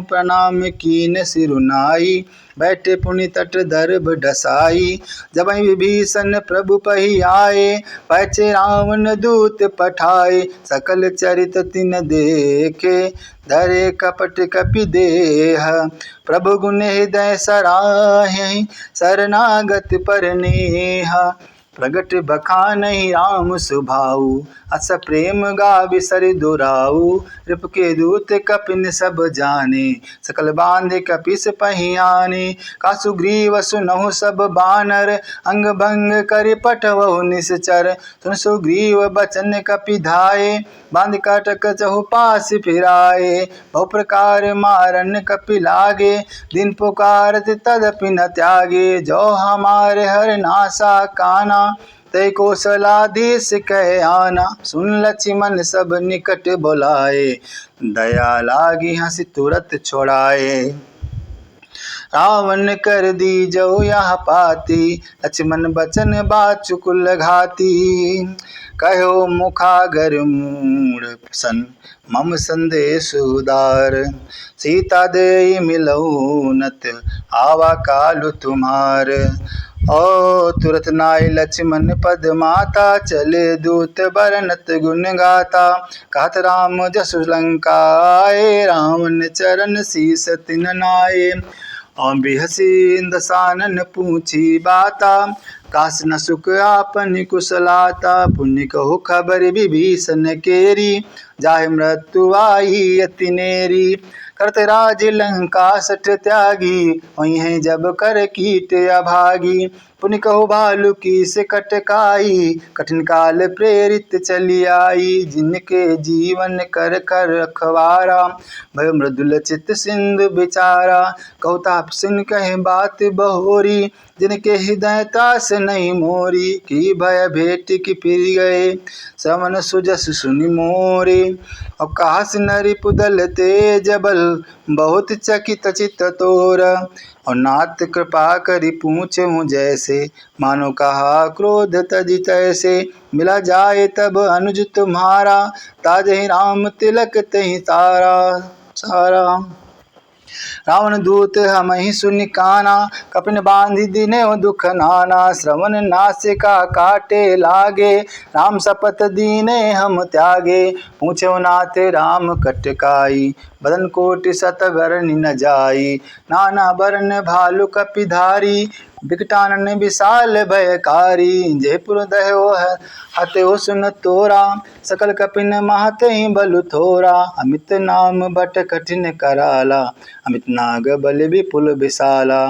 प्रणाम कीन सिरुनाई, बैठे पुनि तट दर्भ डसाई। जब विभीषण प्रभु पही आए, पैचे रावण दूत पठाए। सकल चरित तिन देखे, धरे कपट कपि देह। प्रभु गुण हृदय सराहि, शरणागत पर नेह। प्रगट बखानहि राम सुभाऊ, अस प्रेम गावि सरि दुराऊ। रिप के दूत कपिन सब जाने, सकल बांध कपिस पहियाने। का सुग्रीव सुनहु सब बानर, अंग भंग करि पठवहु निश्चर। सुन सुग्रीव बचन कपि धाये, बांध काटक चहु पास फिराए। बहु प्रकार मारन कपि लागे, दिन पुकारत तदपि न त्यागे। जो हमारे हर नासा काना, तय कौशलाधीश कह आना। सुन लक्ष्मण सब निकट बोलाए, दया लागी हंसी तुरत छोड़ाए। रावण कर दी जो यह पाती, लक्ष्मण बचन बाचु कुल घाती। कहो मुखागर मूढ़ सन, मम संदेश उदार। सीता दे मिलऊ नत, आवा कालु तुम्हार। ओ तुरत नाय लक्ष्मण पद माता, चले दूत बरनत गुण गाता। कहत राम जसु लंका आए, रावण चरण शीस तिन नाये। और बिहसी दसानन पूछी बाता, कास न सुख आपन कुशलाता। पुण्य कहु खबर विभीषण केरी, जाहि मृत्यु आई अति नेरी। करत राज लंका सठ त्यागी, वही है जब कर कीट अभागी। पुनि कहु भालु की से कटकाई, कठिन काल प्रेरित चली आई। जिनके जीवन कर कर रखवारा, भय मृदुल चित सिंधु बिचारा। कहु ताप सिन कहे बात बहोरी, जिनके हृदय तास नहीं मोरी। की भय भेट की फिर गए, श्रवण सुजस सुनि मोरे। और कहस नरि पुदल तेज बल, बहुत चकित चित तोर। और नाथ कृपा करि पूछहु जैसे, मानो कहा क्रोध तज तैसे। मिला जाए तब अनुज तुम्हारा, ताजहि राम तिलक तहि सारा। रावण दूत हमहि सुनि काना, कपिन बांधि दिने दुख नाना। श्रवण नासिका काटे लागे, राम शपथ दीने हम त्यागे। पूछो नाथ राम कटकाई, बदन कोटि सत बरनि न जाई। नाना बरन भालु कपिधारी, बिकटानन विशाल भयकारी। जयपुर दह्यो हत्यो सुन तोरा, सकल कपिन महतहि बलु थोरा। अमित नाम बट कठिन कराला, अमित नाग बल विपुल विशाला।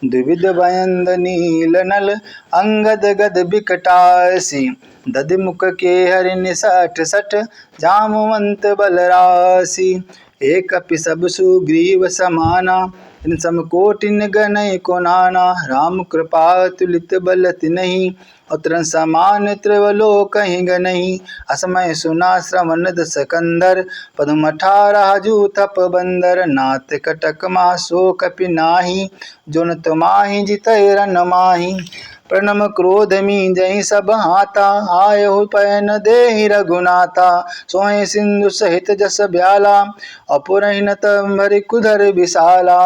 द्विविध भयंद नील नल, अंगद गद बिकटासी। दधि मुख के हरि निसठ सठ, जामवंत बलरासी। एक कपि सब सुग्रीव समाना, इन सम कोटिन गणय को नाना। राम कृपा तुलित बल तिन्हि, उतरन समान त्रिवलोक कहीं गनहि। असमय सुना श्रवण दस कंदर, पद्म 18 जू तप बंदर। नाथ कटक मासो कपि नाही, जोन तमाहि जितै रन माही। प्रणम क्रोध मीजहि सब हाथा, आयहु पै न देहि रघुनाथा। सोहि सिंधु सहित जस ब्याला, अपुरहि न तंभरि कुधर विशाला।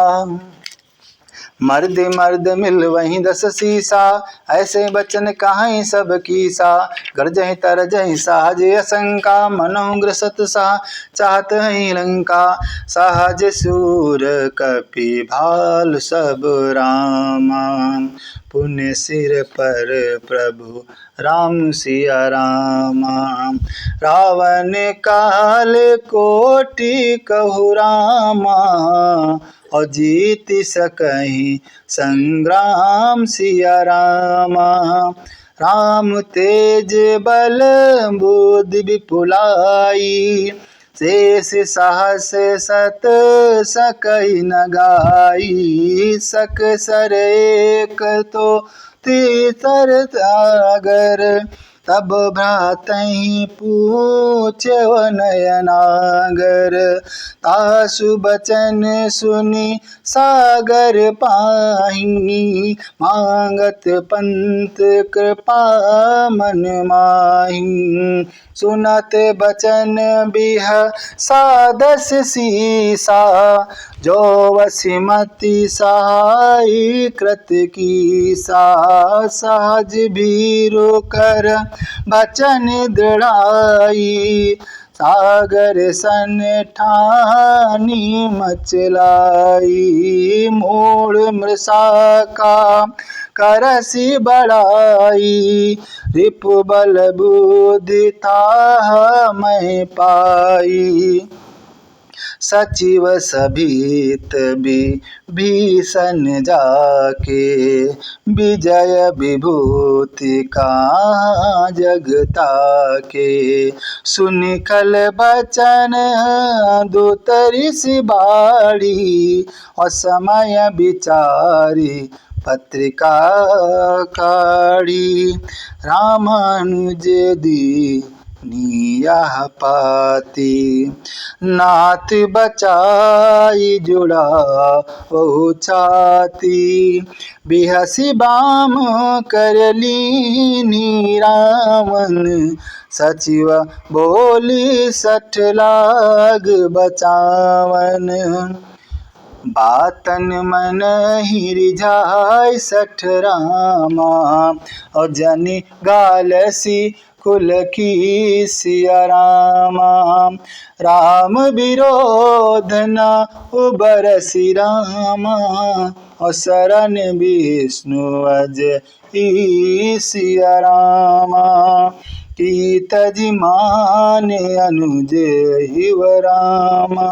मर्द मर्द मिल वहीं 10 सीसा, ऐसे बचन कहाई सब कीसा। गरजहि तरजहि सहज असंका, मनों ग्रसत सा चाहत ही लंका। सहज सूर कपि भाल सब रामा, पुण्य सिर पर प्रभु राम सिया रामा। रावण काल कोटि कहु रामा, और जीत सकहि संग्राम सिया रामा। राम तेज बल बुद्धि विपुलाई, शेष सहस सत सकहि न गाई। सक सर एक तो तीसर सागर, तब भ्रातहि पूछ्यो नयनागर। तासु बचन सुनि सागर पाहि, मांगत पंत कृपा मन माहि। सुनत बचन बिह सादस सीसा, जो वसिमति सहाय कृत कीसा। सहज भीरु कर बचन दृढ़ाई, सागर सन ठानी मचलाई। मूढ़ मृषा का करसी बढ़ाई, रिपु बल बुद्धि ताह मैं पाई। सचिव सभीत विभीषण जाके, विजय विभूति कहाँ जगता के। सुनि खल बचन दूत ऋषि बाड़ी, और समय विचारी पत्रिका काढ़ी। रामानुज दीनियह पाती, नाथ बचाई जुड़ा बहु छाती। बिहसी बाम कर लीनी रावण, सचिव बोली 60 लाग बचावन। बातन मन ही रिझाय सठ रामा। और जनि गालसी कुल की सिया रामा। राम विरोध न उबरसी रामा। और शरण विष्णु अज ई सिया रामा। की तजि मान अनुज हिव रामा।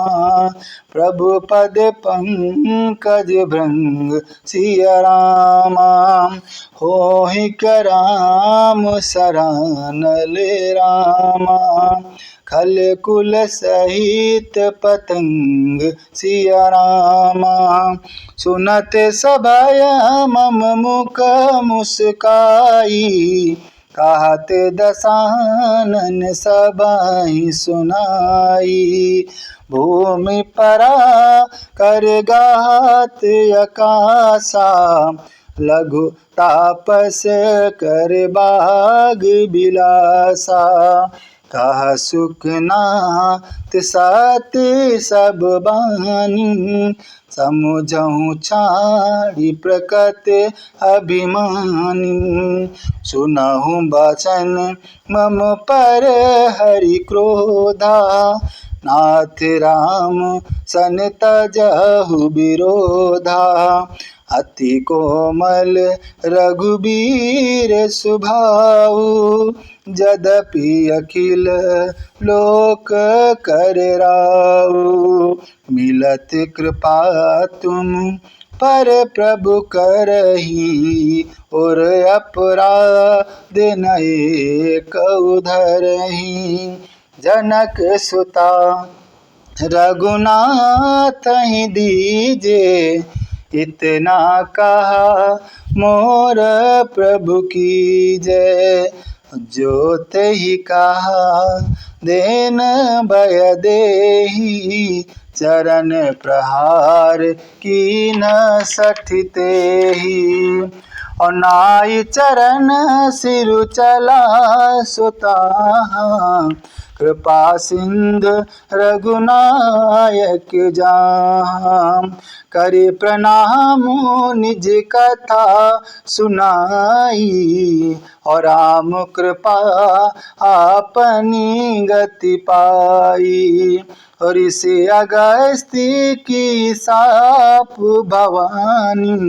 प्रभु पद पंकज भृंग सिया रामा। होहि कराम सरानल रामा। खल कुल सहित पतंग सिया रामा। सुनत सभय मम मुख मुस्काई। कहत दसानन सबहि सुनाई। भूमि परा कर गात अकासा। लघु तापस कर बाग बिलासा। कह सुखनाथ सत्य सब बानी। समुझहु छाड़ी प्रकट अभिमानी। सुनहु बचन मम पर हरि क्रोधा। नाथ राम सन तजहु विरोधा। अति कोमल रघुबीर सुभाऊ। यद्यपि अखिल लोक कर राऊ। मिलत कृपा तुम पर प्रभु करही। और अपराध नए कउ धरही। जनक सुता रघुनाथ ही दीजे। इतना कहा मोर प्रभु की जय। जो तेहि कहा देन भय देहि। चरण प्रहार की न सठिते ही। और नाई चरण सिरु चला सुता। कृपा सिंधु रघुनायक जाम। करि प्रणाम निज कथा सुनाई। और राम कृपा आपनी गति पाई। और इसे अगस्ती की साप भवानी।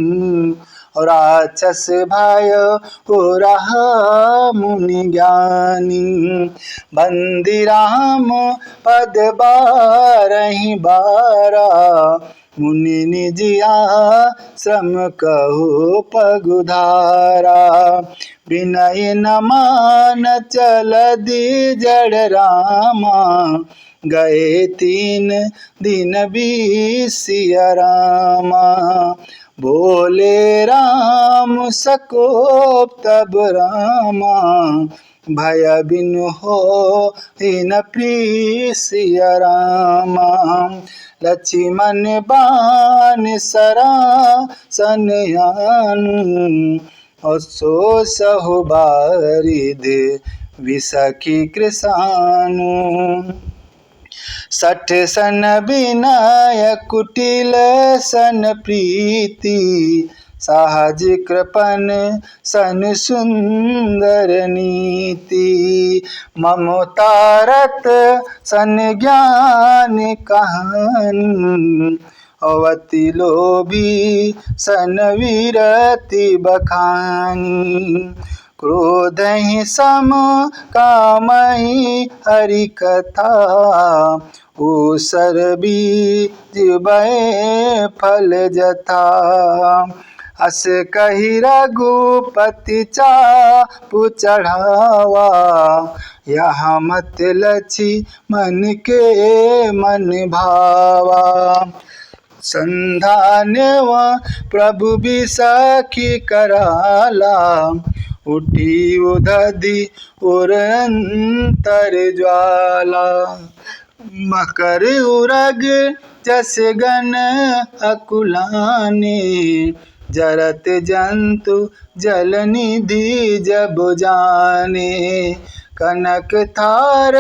और राक्षस भय हो रहा मुनि ज्ञानी। बंदी राम पद बारहि बारा। मुनि निजिया श्रम कहु पगुधारा। विनय न मान चल दी जड़ रामा। गए 3 दिन बीसिया रामा। बोले राम सकोप तब रामा। भय बिनु हो न प्रीसिया रामा। लक्ष्मण बान सरा सनयानु। और सो सहु बारिद विसखी कृसानु। 60 सन विनय कुटिल सन प्रीति। सहज कृपन सन सुंदर नीति। ममतारत सन ज्ञान कहानी। अवति लोभी सन वीरति बखानी। क्रोध ही सम कामहि हरि कथा। ऊसर बीज बए फल जथा। अस कही रघुपति चापु चढ़ावा। यहाँ मत लक्ष्मण के मन भावा। संधान्यव प्रभु बिसखी कराला। उठी उदधि उर अंतर ज्वाला। मकर उरग जस गण अकुलाने। जरत जंतु जल निधि जब जाने। कनक थार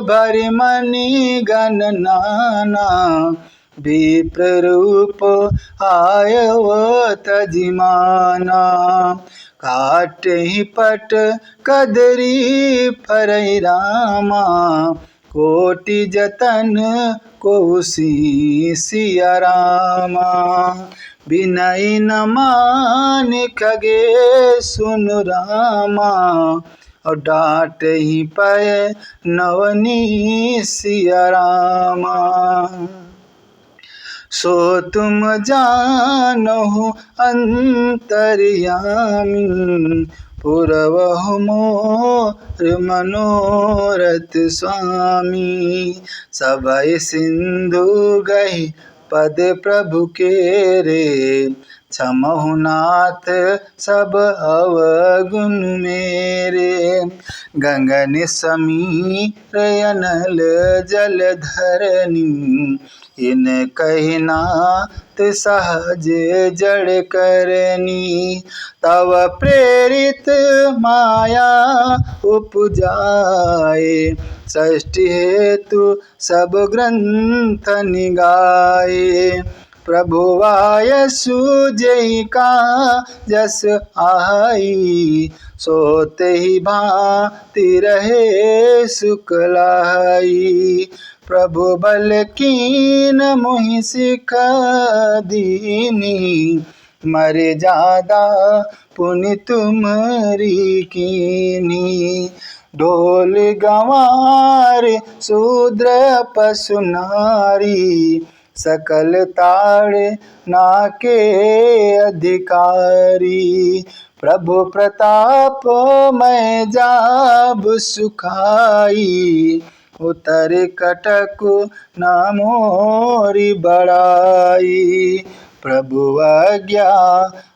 भरि मणि गण नाना। विप्र रूप आयव तजिमाना। काटहि पट कदरी फरहि रामा, कोटि जतन कोसी सिया रामा। बिनय न मान खगे सुन रामा, और डांटहि पय नवनी सिया रामा। सो तुम जानहु अंतर्यामी, पुरवहु मोर मनोरथ स्वामी। सबय सिंधु गहि पद प्रभु के रे, क्षमहु नाथ सब अवगुण मेरे। गगन समीर अनल जलधरनी, इन कहि नाथ सहज जड़ करनी। तव प्रेरित माया उपजाए, षष्टि हेतु सब ग्रंथ निगाए। प्रभु आयसु जेहि का जस आई, सोते ही भांति रहे सुखलाई। प्रभु बल कीन मुहि सिख दीनी, मरे जादा पुनि तुमरी कीनी। ढोल गंवार शूद्र पशु नारी, सकल ताड़ नाके अधिकारी। प्रभु प्रताप मैं जाब सुखाई, उतर कटकु न मोरी बड़ाई। प्रभु आज्ञा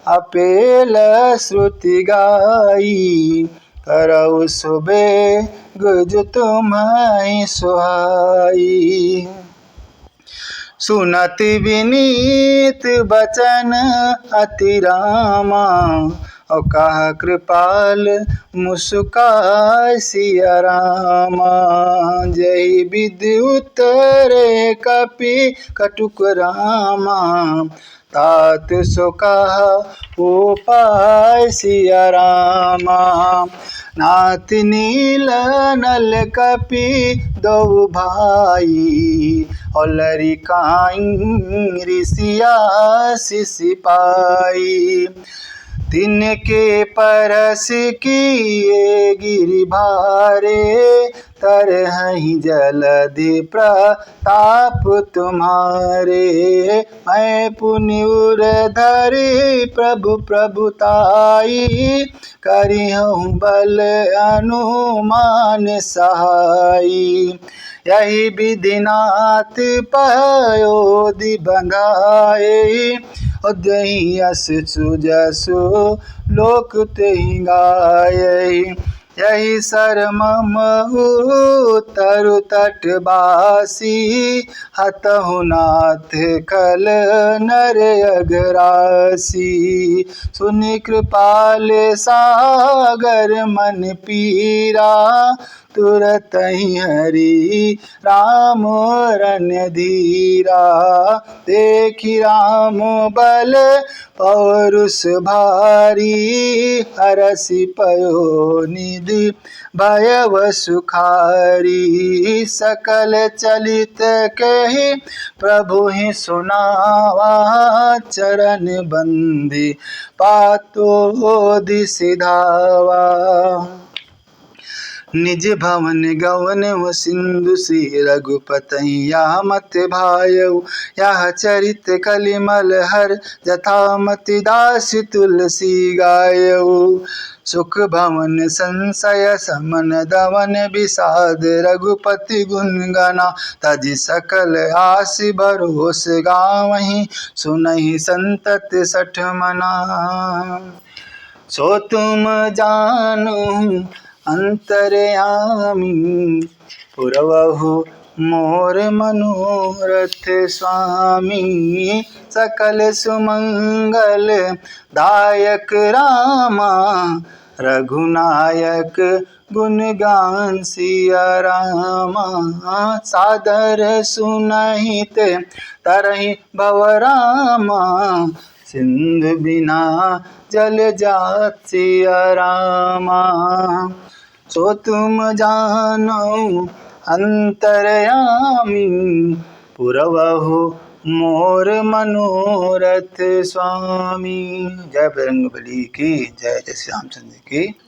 अपेल श्रुति गाई, करऊ सुबे गुज तुम्हारी सुहाई। सुनति विनीत बचन अति रामा, और कहा कृपाल मुस्काय सिया रामा। जय विधि उत्तरे कपि कटुक रामा, तात सो कहा उपाय सिया रामा। नाथ नील नल कपि दो भाई, और लरिकाई ऋषिया सिपाई। तिनके परस किए गिरि भारे, तरहि जलधि प्रताप तुम्हारे। मैं पुनि उर धरि प्रभु प्रभुताई, करिहउँ बल अनुमान सहाई। यही विधि नाथ पयोधि बंधाए, और दही यस सुजसु लोक तेहि गायै। यही सरमम तरु तटवासी, हतहु नाथ खल नर अघरासी। सुनि कृपाल सागर मन पीरा, तुरत ही हरि राम रण्य धीरा। देखि राम बल पौरुष भारी, हरसि पयो निधि भयव सुखारी। सकल चलित कहि प्रभु ही सुनावा, चरण बंदी पातो दिसि धावा। निज भवन गवन हो सिंधु श्री रघुपति, यह मत भायउ यह चरित कलिमल हर, जथामति दास तुलसी गायउ। सुख भवन संशय समन दवन विषाद, रघुपति गुण गना तजि सकल आस भरोस गावहीं, सुनहि संतत सठ मना। सो तुम जानो अंतर्यामी, पुरवहु मोर मनोरथ स्वामी। सकल सुमंगल दायक रामा, रघुनायक गुणगान सिया रामा। सादर सुनहित तरहि भव रामा, सिंधु बिना जल जात सिया रामा। सो तुम जानो अंतर्यामी, पुरवहु मोर मनोरथ स्वामी। जय बजरंगबली की जय, जय श्री रामचंद्र की।